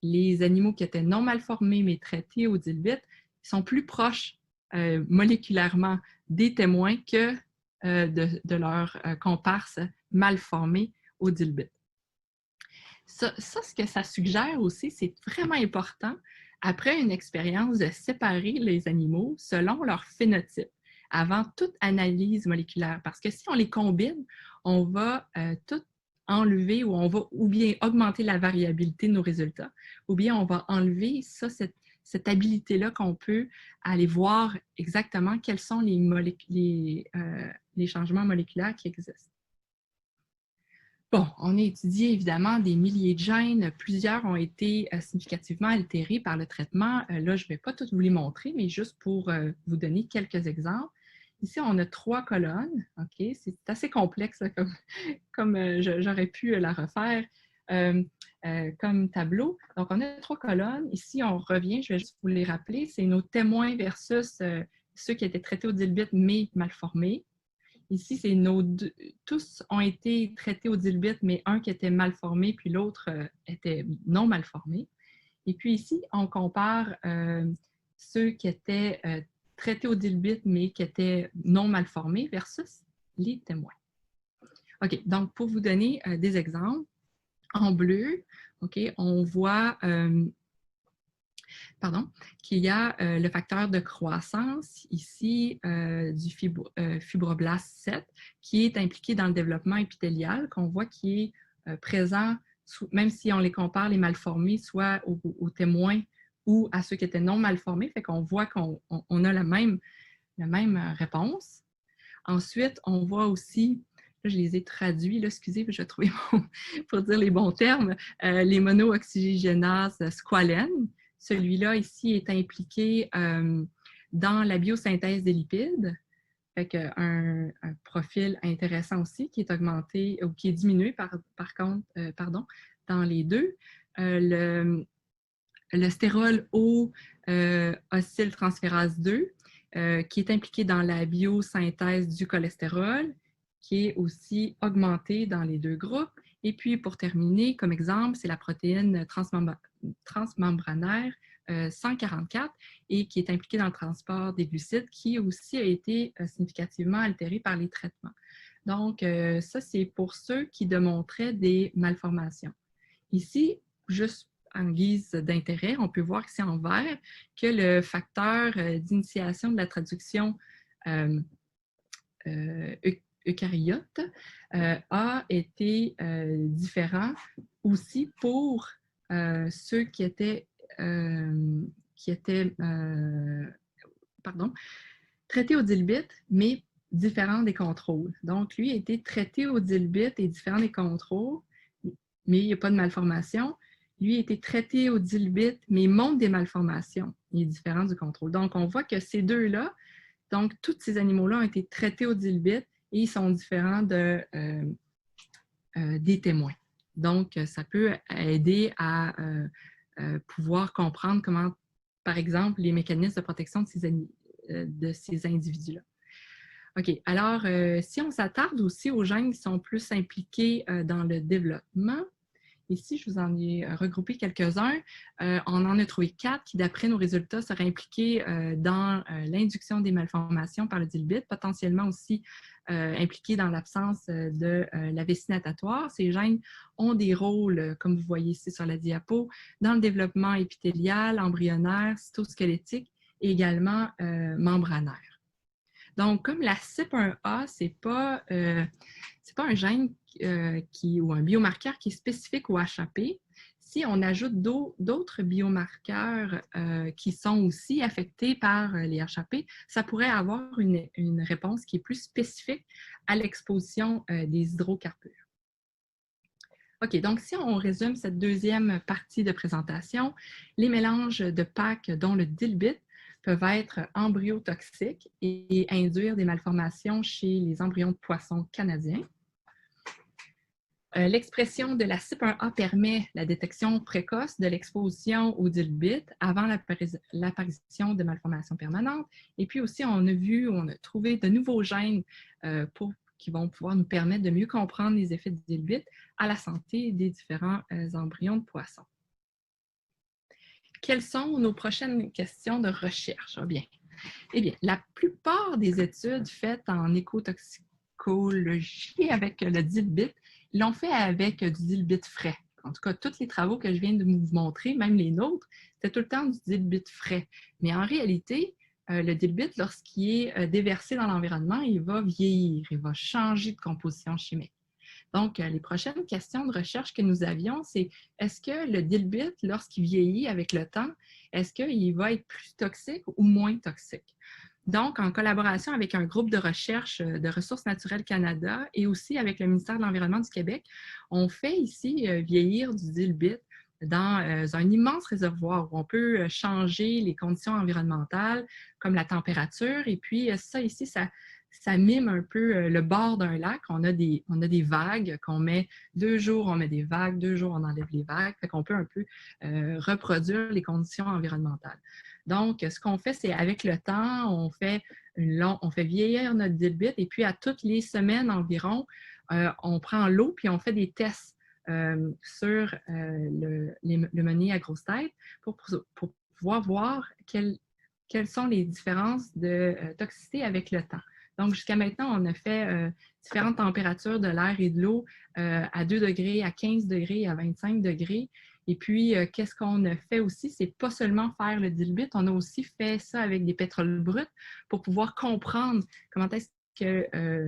les animaux qui étaient non malformés mais traités au dilbit sont plus proches moléculairement des témoins que de leurs comparses mal formés au dilbit. Ça, ce que ça suggère aussi, c'est vraiment important après une expérience de séparer les animaux selon leur phénotype avant toute analyse moléculaire. Parce que si on les combine, on va tout enlever ou on va ou bien augmenter la variabilité de nos résultats, ou bien on va enlever ça, cette habilité-là qu'on peut aller voir exactement quels sont les changements moléculaires qui existent. Bon, on a étudié évidemment des milliers de gènes. Plusieurs ont été significativement altérés par le traitement. Là, je ne vais pas tous vous les montrer, mais juste pour vous donner quelques exemples. Ici, on a 3 colonnes. OK? C'est assez complexe là, comme j'aurais pu la refaire comme tableau. Donc, on a 3 colonnes. Ici, on revient, je vais juste vous les rappeler. C'est nos témoins versus ceux qui étaient traités au dilbit mais mal formés. Ici, tous ont été traités au dilbit, mais un qui était mal formé, puis l'autre était non mal formé. Et puis ici, on compare ceux qui étaient traités au dilbit, mais qui étaient non mal formés versus les témoins. OK, donc pour vous donner des exemples, en bleu, OK, on voit qu'il y a le facteur de croissance, ici, du fibroblast 7, qui est impliqué dans le développement épithélial, qu'on voit qui est présent, même si on les compare, les malformés, soit aux témoins ou à ceux qui étaient non malformés, fait qu'on voit qu'on a la même réponse. Ensuite, on voit aussi, là, je les ai traduits, là, excusez, je vais trouver pour dire les bons termes, les monooxygénases squalènes. Celui-là, ici, est impliqué dans la biosynthèse des lipides. Fait un profil intéressant aussi qui est augmenté ou qui est diminué par contre, dans les deux. Le stérol O-acyltransférase 2, qui est impliqué dans la biosynthèse du cholestérol, qui est aussi augmenté dans les deux groupes. Et puis, pour terminer, comme exemple, c'est la protéine transmembranaire 144 et qui est impliquée dans le transport des glucides, qui aussi a été significativement altérée par les traitements. Donc, ça, c'est pour ceux qui démontraient des malformations. Ici, juste en guise d'intérêt, on peut voir ici en vert que le facteur d'initiation de la traduction eucaryote a été différent aussi pour ceux qui étaient traités au dilbit, mais différents des contrôles. Donc, lui a été traité au dilbit et différent des contrôles, mais il n'y a pas de malformation. Lui a été traité au dilbit, mais il montre des malformations. Il est différent du contrôle. Donc, on voit que ces deux-là, donc tous ces animaux-là ont été traités au dilbit et ils sont différents des témoins. Donc, ça peut aider à pouvoir comprendre comment, par exemple, les mécanismes de protection de ces individus-là. OK. Alors, si on s'attarde aussi aux gènes qui sont plus impliqués dans le développement, ici, je vous en ai regroupé quelques-uns. On en a trouvé 4 qui, d'après nos résultats, seraient impliqués dans l'induction des malformations par le dilbit, potentiellement aussi impliqués dans l'absence de la vessie natatoire. Ces gènes ont des rôles, comme vous voyez ici sur la diapo, dans le développement épithélial, embryonnaire, cytosquelettique et également membranaire. Donc, comme la CYP1A, ce n'est pas un gène ou un biomarqueur qui est spécifique au HAP, si on ajoute d'autres biomarqueurs qui sont aussi affectés par les HAP, ça pourrait avoir une réponse qui est plus spécifique à l'exposition des hydrocarbures. OK, donc si on résume cette deuxième partie de présentation, les mélanges de PAC, dont le dilbit, peuvent être embryotoxiques et induire des malformations chez les embryons de poissons canadiens. L'expression de la CYP1A permet la détection précoce de l'exposition au dilbit avant l'apparition de malformations permanentes. Et puis aussi, on a trouvé de nouveaux gènes qui vont pouvoir nous permettre de mieux comprendre les effets du dilbit à la santé des différents embryons de poissons. Quelles sont nos prochaines questions de recherche? Bien, la plupart des études faites en écotoxicologie avec le dilbit l'ont fait avec du dilbit frais. En tout cas, tous les travaux que je viens de vous montrer, même les nôtres, c'était tout le temps du dilbit frais. Mais en réalité, le dilbit, lorsqu'il est déversé dans l'environnement, il va vieillir, il va changer de composition chimique. Donc, les prochaines questions de recherche que nous avions, c'est est-ce que le dilbit, lorsqu'il vieillit avec le temps, est-ce qu'il va être plus toxique ou moins toxique? Donc, en collaboration avec un groupe de recherche de Ressources naturelles Canada et aussi avec le ministère de l'Environnement du Québec, on fait ici vieillir du dilbit dans un immense réservoir où on peut changer les conditions environnementales comme la température. Et puis, ça ici, ça mime un peu le bord d'un lac. On a des vagues qu'on met 2 jours, on met des vagues, 2 jours, on enlève les vagues. Fait qu'on peut un peu reproduire les conditions environnementales. Donc, ce qu'on fait, c'est avec le temps, on fait vieillir notre dilbit et puis à toutes les semaines environ, on prend l'eau puis on fait des tests sur le meunier à grosse tête pour pouvoir voir quelles sont les différences de toxicité avec le temps. Donc, jusqu'à maintenant, on a fait différentes températures de l'air et de l'eau à 2 degrés, à 15 degrés, à 25 degrés. Et puis, qu'est-ce qu'on a fait aussi? C'est pas seulement faire le dilbit, on a aussi fait ça avec des pétroles bruts pour pouvoir comprendre comment est-ce que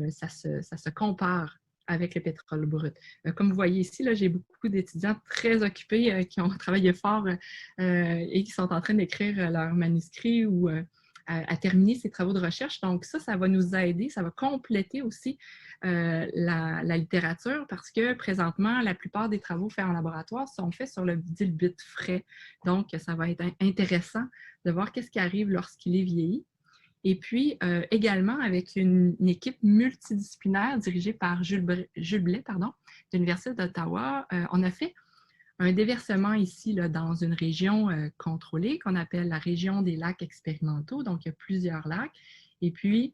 ça se compare avec le pétrole brut. Comme vous voyez ici, là, j'ai beaucoup d'étudiants très occupés qui ont travaillé fort et qui sont en train d'écrire leur manuscrit ou à terminer ces travaux de recherche. Donc ça va nous aider, ça va compléter aussi la littérature parce que présentement, la plupart des travaux faits en laboratoire sont faits sur le dilbit frais. Donc, ça va être intéressant de voir qu'est-ce qui arrive lorsqu'il est vieilli. Et puis, également, avec une équipe multidisciplinaire dirigée par Jules Blais, de l'Université d'Ottawa, on a fait un déversement ici là, dans une région contrôlée qu'on appelle la région des lacs expérimentaux. Donc, il y a plusieurs lacs. Et puis,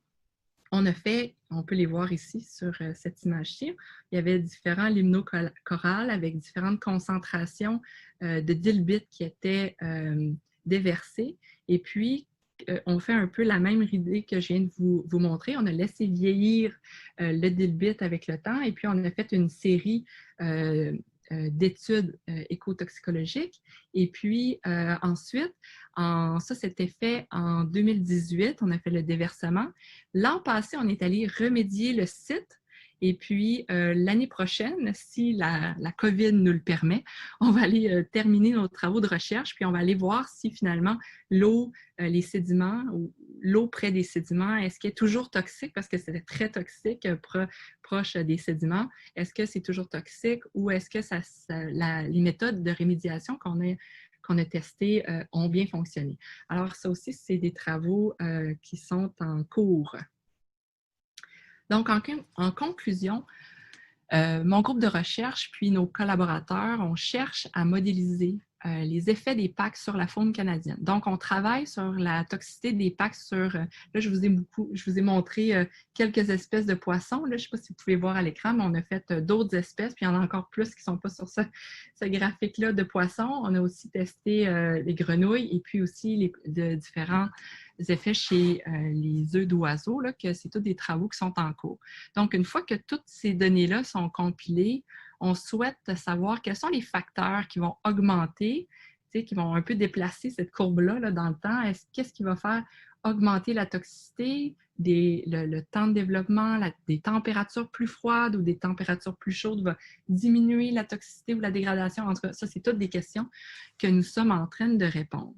on a fait, on peut les voir ici sur cette image-ci, il y avait différents limnocorals avec différentes concentrations de dilbit qui étaient déversées. Et puis, on fait un peu la même idée que je viens de vous montrer. On a laissé vieillir le dilbit avec le temps et puis on a fait une série d'études écotoxicologiques. Et puis ensuite, ça c'était fait en 2018, on a fait le déversement. L'an passé, on est allé remédier le site. Et puis, l'année prochaine, si la COVID nous le permet, on va aller terminer nos travaux de recherche, puis on va aller voir si finalement l'eau, les sédiments, ou l'eau près des sédiments, est-ce qu'elle est toujours toxique parce que c'était très toxique proche des sédiments? Est-ce que c'est toujours toxique ou est-ce que les méthodes de rémédiation qu'on a testées ont bien fonctionné? Alors, ça aussi, c'est des travaux qui sont en cours. Donc, en conclusion, mon groupe de recherche puis nos collaborateurs, on cherche à modéliser les effets des PAC sur la faune canadienne. Donc, on travaille sur la toxicité des PAC sur... là, je vous ai montré quelques espèces de poissons. Là, je ne sais pas si vous pouvez voir à l'écran, mais on a fait d'autres espèces, puis il y en a encore plus qui ne sont pas sur ce graphique-là de poissons. On a aussi testé les grenouilles et puis aussi différents effets chez les œufs d'oiseaux, que c'est tous des travaux qui sont en cours. Donc, une fois que toutes ces données-là sont compilées, on souhaite savoir quels sont les facteurs qui vont augmenter, qui vont un peu déplacer cette courbe-là là, dans le temps. Qu'est-ce qui va faire augmenter la toxicité, le temps de développement, des températures plus froides ou des températures plus chaudes va diminuer la toxicité ou la dégradation? En tout cas, ça, c'est toutes des questions que nous sommes en train de répondre.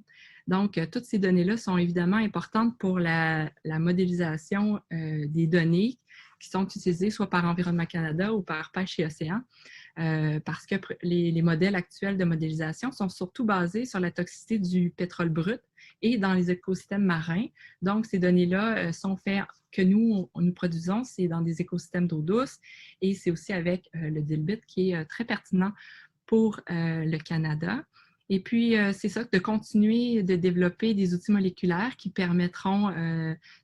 Donc, toutes ces données-là sont évidemment importantes pour la modélisation des données qui sont utilisées soit par Environnement Canada ou par Pêche et Océan, parce que les modèles actuels de modélisation sont surtout basés sur la toxicité du pétrole brut et dans les écosystèmes marins. Donc, ces données-là sont faites que nous produisons, c'est dans des écosystèmes d'eau douce et c'est aussi avec le dilbit qui est très pertinent pour le Canada. Et puis, c'est ça, de continuer de développer des outils moléculaires qui permettront,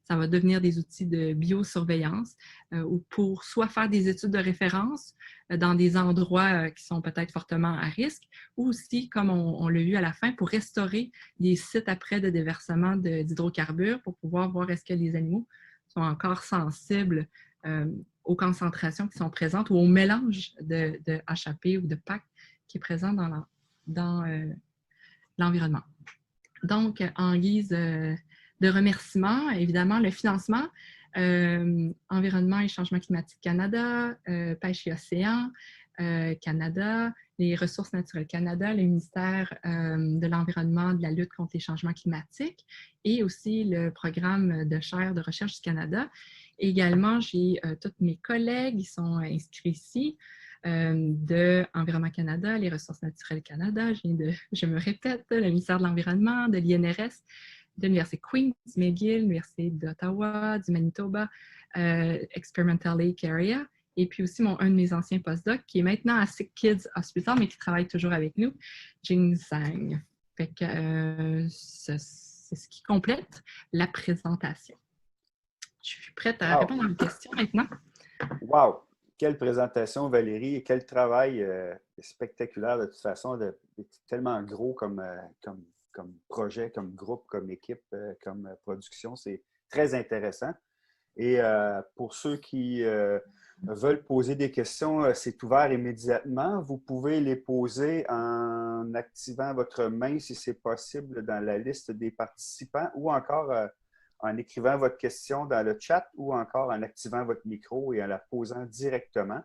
ça va devenir des outils de biosurveillance ou pour soit faire des études de référence dans des endroits qui sont peut-être fortement à risque ou aussi, comme on l'a vu à la fin, pour restaurer des sites après de déversement d'hydrocarbures pour pouvoir voir est-ce que les animaux sont encore sensibles aux concentrations qui sont présentes ou au mélange de HAP ou de PAC qui est présent dans l'environnement. Donc, en guise de remerciement, évidemment, le financement, Environnement et Changement climatique Canada, Pêche et Océan Canada, les Ressources naturelles Canada, le ministère de l'Environnement, de la lutte contre les changements climatiques et aussi le programme de chaire de recherche du Canada. Également, j'ai tous mes collègues, ils sont inscrits ici. De Environnement Canada, les Ressources naturelles Canada, je me répète, le ministère de l'Environnement, de l'INRS, de l'Université Queen's, McGill, l'Université d'Ottawa, du Manitoba, Experimental Lake Area, et puis aussi un de mes anciens postdocs qui est maintenant à Sick Kids Hospital, mais qui travaille toujours avec nous, Jing Zhang. Fait que c'est ce qui complète la présentation. Je suis prête à répondre à vos questions maintenant. Wow! Quelle présentation, Valérie, et quel travail spectaculaire de toute façon, tellement gros comme projet, comme groupe, comme équipe, comme production. C'est très intéressant. Et pour ceux qui veulent poser des questions, c'est ouvert immédiatement. Vous pouvez les poser en en activant votre main, si c'est possible, dans la liste des participants, ou encore en écrivant votre question dans le chat, ou encore en activant votre micro et en la posant directement.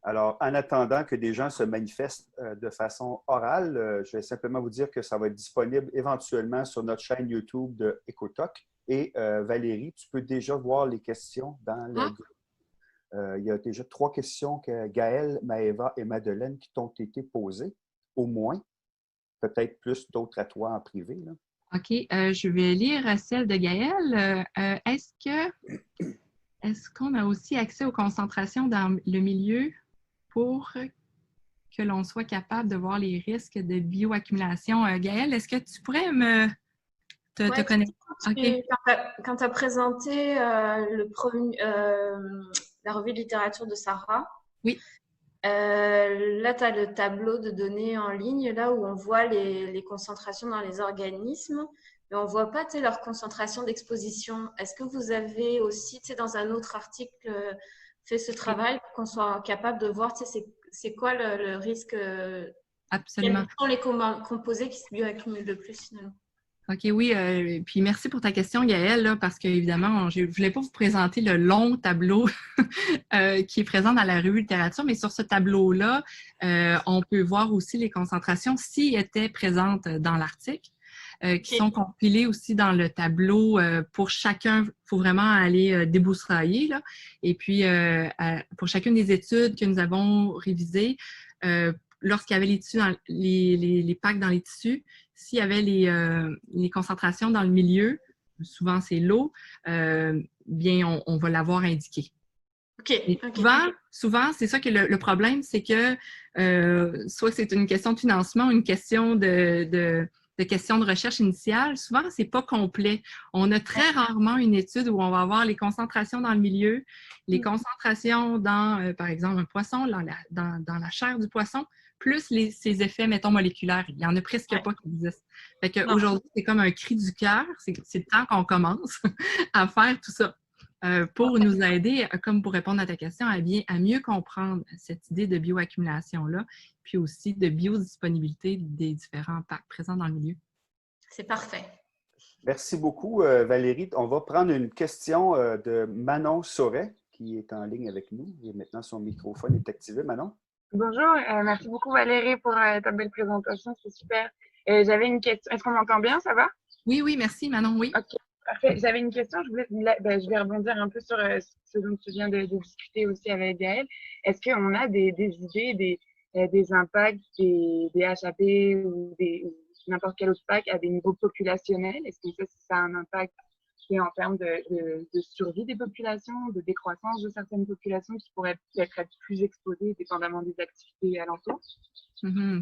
Alors, en attendant que des gens se manifestent de façon orale, je vais simplement vous dire que ça va être disponible éventuellement sur notre chaîne YouTube de EcoTalk. Et Valérie, tu peux déjà voir les questions dans le groupe. Il y a déjà 3 questions que Gaëlle, Maëva et Madeleine qui t'ont été posées, au moins. Peut-être plus d'autres à toi en privé, là. OK. Je vais lire celle de Gaëlle. Est-ce qu'on a aussi accès aux concentrations dans le milieu pour que l'on soit capable de voir les risques de bioaccumulation? Gaëlle, est-ce que tu pourrais te connecter? Okay. Quand tu as présenté la revue de littérature de Sarah, oui. Là, tu as le tableau de données en ligne, là où on voit les concentrations dans les organismes, mais on ne voit pas leur concentration d'exposition. Est-ce que vous avez aussi, dans un autre article, fait ce travail pour qu'on soit capable de voir c'est quoi le risque? Absolument. Quels sont les composés qui se bioaccumulent le plus finalement? OK, oui. Puis merci pour ta question, Gaëlle, là, parce qu'évidemment, je ne voulais pas vous présenter le long tableau qui est présent dans la revue littérature, mais sur ce tableau-là, on peut voir aussi les concentrations s'ils étaient présentes dans l'article, qui sont compilées aussi dans le tableau pour chacun. Il faut vraiment aller débroussailler, là. Et puis, pour chacune des études que nous avons révisées, lorsqu'il y avait les tissus les packs dans les tissus, s'il y avait les concentrations dans le milieu, souvent c'est l'eau, bien on va l'avoir indiqué. Okay. Souvent, c'est ça que le problème, c'est que soit c'est une question de financement ou une question de questions de recherche initiale, souvent, c'est pas complet. On a très rarement une étude où on va avoir les concentrations dans le milieu, les concentrations dans, par exemple, un poisson, dans la chair du poisson, plus ses effets, mettons, moléculaires. Il n'y en a presque pas qui existent. Fait qu'aujourd'hui, c'est comme un cri du cœur. C'est le temps qu'on commence à faire tout ça. Pour nous aider, comme pour répondre à ta question, à mieux comprendre cette idée de bioaccumulation-là, puis aussi de biodisponibilité des différents packs présents dans le milieu. C'est parfait. Merci beaucoup, Valérie. On va prendre une question de Manon Sauret, qui est en ligne avec nous. Et maintenant, son microphone est activé. Manon? Bonjour, merci beaucoup Valérie pour ta belle présentation, c'est super. J'avais une question. Est-ce qu'on m'entend bien, ça va? Oui, merci Manon, oui. Ok. Parfait. J'avais une question, je vais rebondir un peu sur ce dont tu viens de discuter aussi avec Gaëlle. Est-ce qu'on a des idées, des impacts des HAP ou n'importe quel autre pack à des niveaux populationnels? Est-ce que ça a un impact en termes de survie des populations, de décroissance de certaines populations qui pourraient peut-être être plus exposées dépendamment des activités alentours?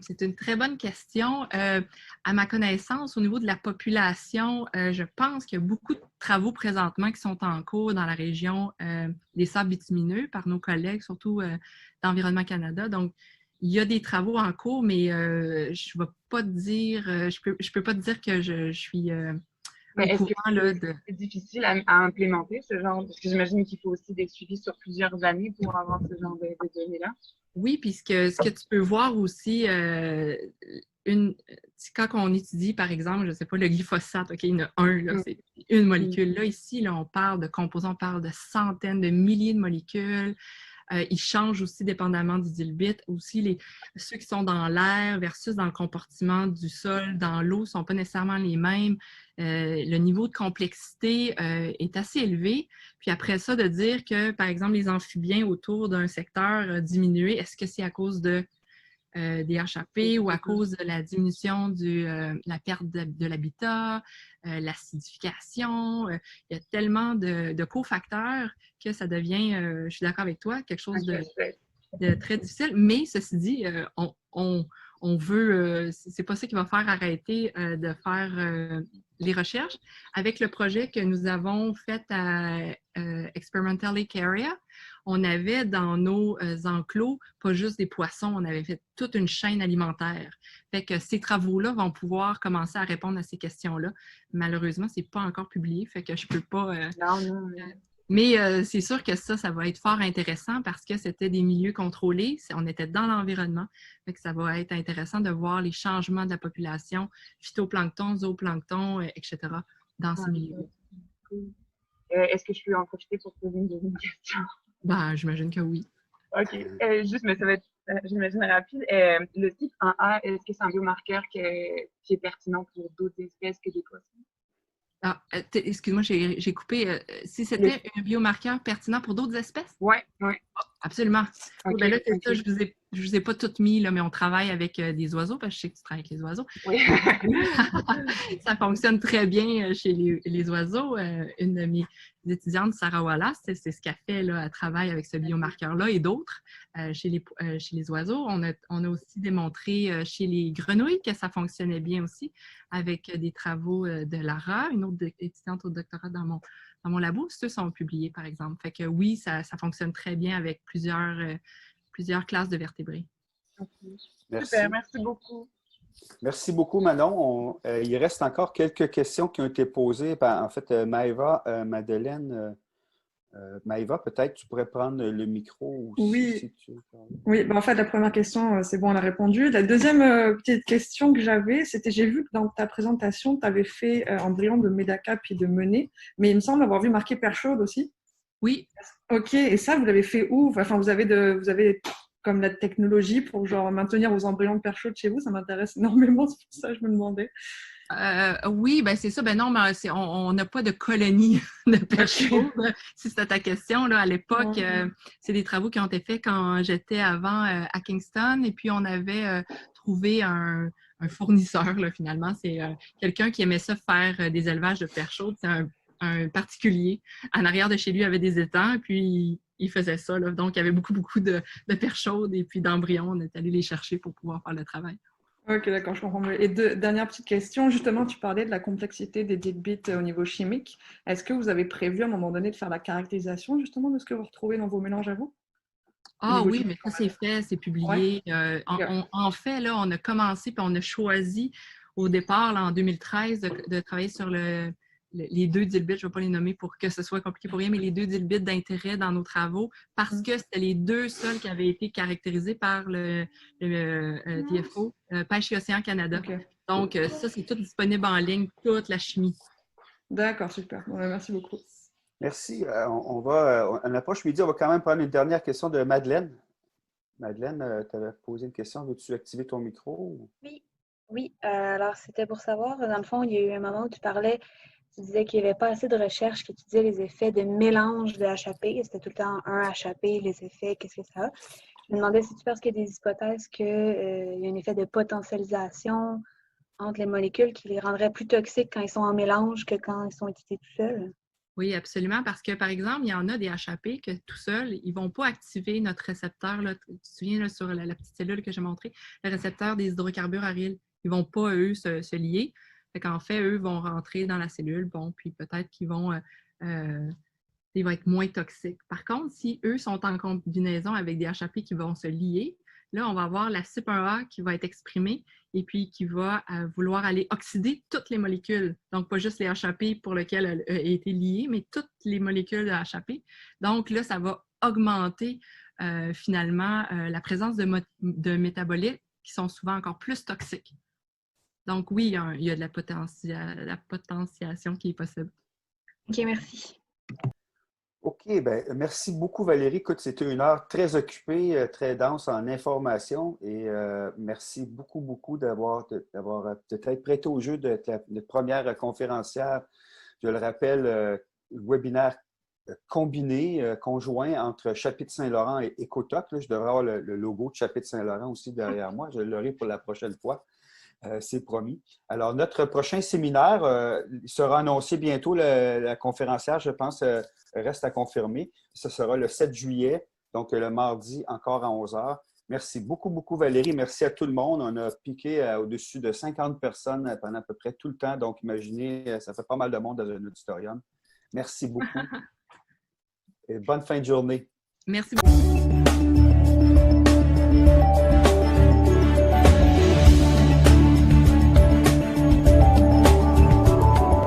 C'est une très bonne question. À ma connaissance, au niveau de la population, je pense qu'il y a beaucoup de travaux présentement qui sont en cours dans la région des sables bitumineux par nos collègues, surtout d'Environnement Canada. Donc, il y a des travaux en cours, mais je ne vais pas te dire, je peux pas te dire que je suis est-ce que c'est difficile à implémenter ce genre? Parce que j'imagine qu'il faut aussi des suivis sur plusieurs années pour avoir ce genre de données-là. Oui, puis ce que tu peux voir aussi, quand on étudie, par exemple, je ne sais pas, le glyphosate, OK, il y en a un, là, c'est une molécule. Là, ici, là, on parle de composants, on parle de centaines, de milliers de molécules. Ils changent aussi dépendamment du dilbit. Aussi, ceux qui sont dans l'air versus dans le comportement du sol, dans l'eau, ne sont pas nécessairement les mêmes. Le niveau de complexité est assez élevé. Puis après ça, de dire que, par exemple, les amphibiens autour d'un secteur diminué, est-ce que c'est à cause des HAP ou à cause de la diminution de la perte de l'habitat, l'acidification? Il y a tellement de cofacteurs que ça devient, je suis d'accord avec toi, quelque chose de très difficile. Mais ceci dit, on veut, c'est pas ça qui va faire arrêter de faire les recherches. Avec le projet que nous avons fait à Experimental Lake Area, on avait dans nos enclos pas juste des poissons, on avait fait toute une chaîne alimentaire. Fait que ces travaux-là vont pouvoir commencer à répondre à ces questions-là. Malheureusement, c'est pas encore publié, fait que je peux pas Mais c'est sûr que ça va être fort intéressant parce que c'était des milieux contrôlés, on était dans l'environnement. Fait que ça va être intéressant de voir les changements de la population, phytoplancton, zooplancton, etc., dans ces milieux. Est-ce que je peux en profiter pour poser une deuxième question? Ben, j'imagine que oui. OK. Juste, mais ça va être, j'imagine, rapide. Le type 1A, est-ce que c'est un biomarqueur qui est pertinent pour d'autres espèces que des poissons? Ah, excuse-moi, j'ai coupé. Si c'était un biomarqueur pertinent pour d'autres espèces? Oui. Absolument. Okay, Ben là, c'est ça, je vous ai pas tout mis, là, mais on travaille avec des oiseaux, parce que je sais que tu travailles avec les oiseaux. Oui. Ça fonctionne très bien chez les oiseaux. Une de mes étudiantes, Sarah Wallace, c'est ce qu'elle fait, là, elle travaille avec ce biomarqueur-là et d'autres chez les oiseaux. On a aussi démontré chez les grenouilles que ça fonctionnait bien aussi avec des travaux de Lara, une autre étudiante au doctorat dans mon labo. Ceux sont publiés, par exemple. Fait que oui, ça fonctionne très bien avec plusieurs classes de vertébrés. Merci. Super, merci beaucoup. Merci beaucoup, Manon. Il reste encore quelques questions qui ont été posées. En fait, Maëva, Madeleine, Maëva, peut-être tu pourrais prendre le micro. Oui. Si tu veux parler. Oui, en fait, la première question, c'est bon, on a répondu. La deuxième petite question que j'avais, c'était, j'ai vu que dans ta présentation, tu avais fait embryon de médacarpe et de menet, mais il me semble avoir vu marqué perche chaude aussi. Oui. OK, et ça, vous l'avez fait où? Enfin, vous avez comme la technologie pour genre maintenir vos embryons de perche chaude chez vous? Ça m'intéresse énormément, c'est pour ça que je me demandais. Oui, ben c'est ça. Ben non, mais on n'a pas de colonie de perche chaude, si c'était ta question. Là, à l'époque, c'est des travaux qui ont été faits quand j'étais avant à Kingston. Et puis, on avait trouvé un fournisseur, là, finalement. C'est quelqu'un qui aimait ça faire des élevages de perche chaude. C'est un particulier. En arrière de chez lui, il avait des étangs. Et puis, il faisait ça. Là. Donc, il y avait beaucoup de perche chaude et puis d'embryons. On est allé les chercher pour pouvoir faire le travail. Ok, d'accord, je comprends mieux. Et dernière petite question, justement, tu parlais de la complexité des bits au niveau chimique. Est-ce que vous avez prévu à un moment donné de faire la caractérisation justement de ce que vous retrouvez dans vos mélanges à vous? Ah oui, mais ça c'est fait, c'est publié. Ouais. En fait, là, on a commencé puis on a choisi au départ, là, en 2013, de travailler sur les 2 dilbits, je ne vais pas les nommer pour que ce soit compliqué pour rien, mais les 2 dilbits d'intérêt dans nos travaux parce que c'était les 2 seuls qui avaient été caractérisés par le DFO, Pêche et Océan Canada. Okay. Donc, ça, c'est tout disponible en ligne, toute la chimie. D'accord, super. Bon, merci beaucoup. Merci. On approche midi. On va quand même prendre une dernière question de Madeleine. Madeleine, tu avais posé une question. Veux-tu activer ton micro? Oui. Alors, c'était pour savoir, dans le fond, il y a eu un moment où tu disais qu'il n'y avait pas assez de recherches qui étudiaient les effets de mélange de HAP. C'était tout le temps un HAP, les effets, qu'est-ce que ça a? Je me demandais si tu penses qu'il y a des hypothèses qu'il y a un effet de potentialisation entre les molécules qui les rendrait plus toxiques quand ils sont en mélange que quand ils sont étudiés tout seuls. Oui, absolument, parce que, par exemple, il y en a des HAP que tout seuls, ils ne vont pas activer notre récepteur. Là, tu te souviens là, sur la petite cellule que j'ai montrée, le récepteur des hydrocarbures aryles. Ils ne vont pas, eux, se lier. Fait qu'en fait, eux vont rentrer dans la cellule, puis peut-être qu'ils vont être moins toxiques. Par contre, si eux sont en combinaison avec des HAP qui vont se lier, là, on va avoir la CYP1A qui va être exprimée et puis qui va vouloir aller oxyder toutes les molécules. Donc, pas juste les HAP pour lesquelles elle a été liée, mais toutes les molécules de HAP. Donc, là, ça va augmenter finalement la présence de métabolites qui sont souvent encore plus toxiques. Donc, oui, il y a de la potentiation qui est possible. OK, merci. OK, bien, merci beaucoup Valérie. Écoute, c'était une heure très occupée, très dense en informations et merci beaucoup d'avoir peut-être prêté au jeu de notre première conférencière. Je le rappelle, webinaire combiné, conjoint entre Chapitre Saint-Laurent et Écotoc. Là, je devrais avoir le logo de Chapitre Saint-Laurent aussi derrière moi. Je l'aurai pour la prochaine fois. C'est promis. Alors, notre prochain séminaire sera annoncé bientôt. La conférencière, je pense, reste à confirmer. Ce sera le 7 juillet, donc le mardi, encore à 11 h. Merci beaucoup, Valérie. Merci à tout le monde. On a piqué au-dessus de 50 personnes pendant à peu près tout le temps. Donc, imaginez, ça fait pas mal de monde dans un auditorium. Merci beaucoup. Et bonne fin de journée. Merci beaucoup.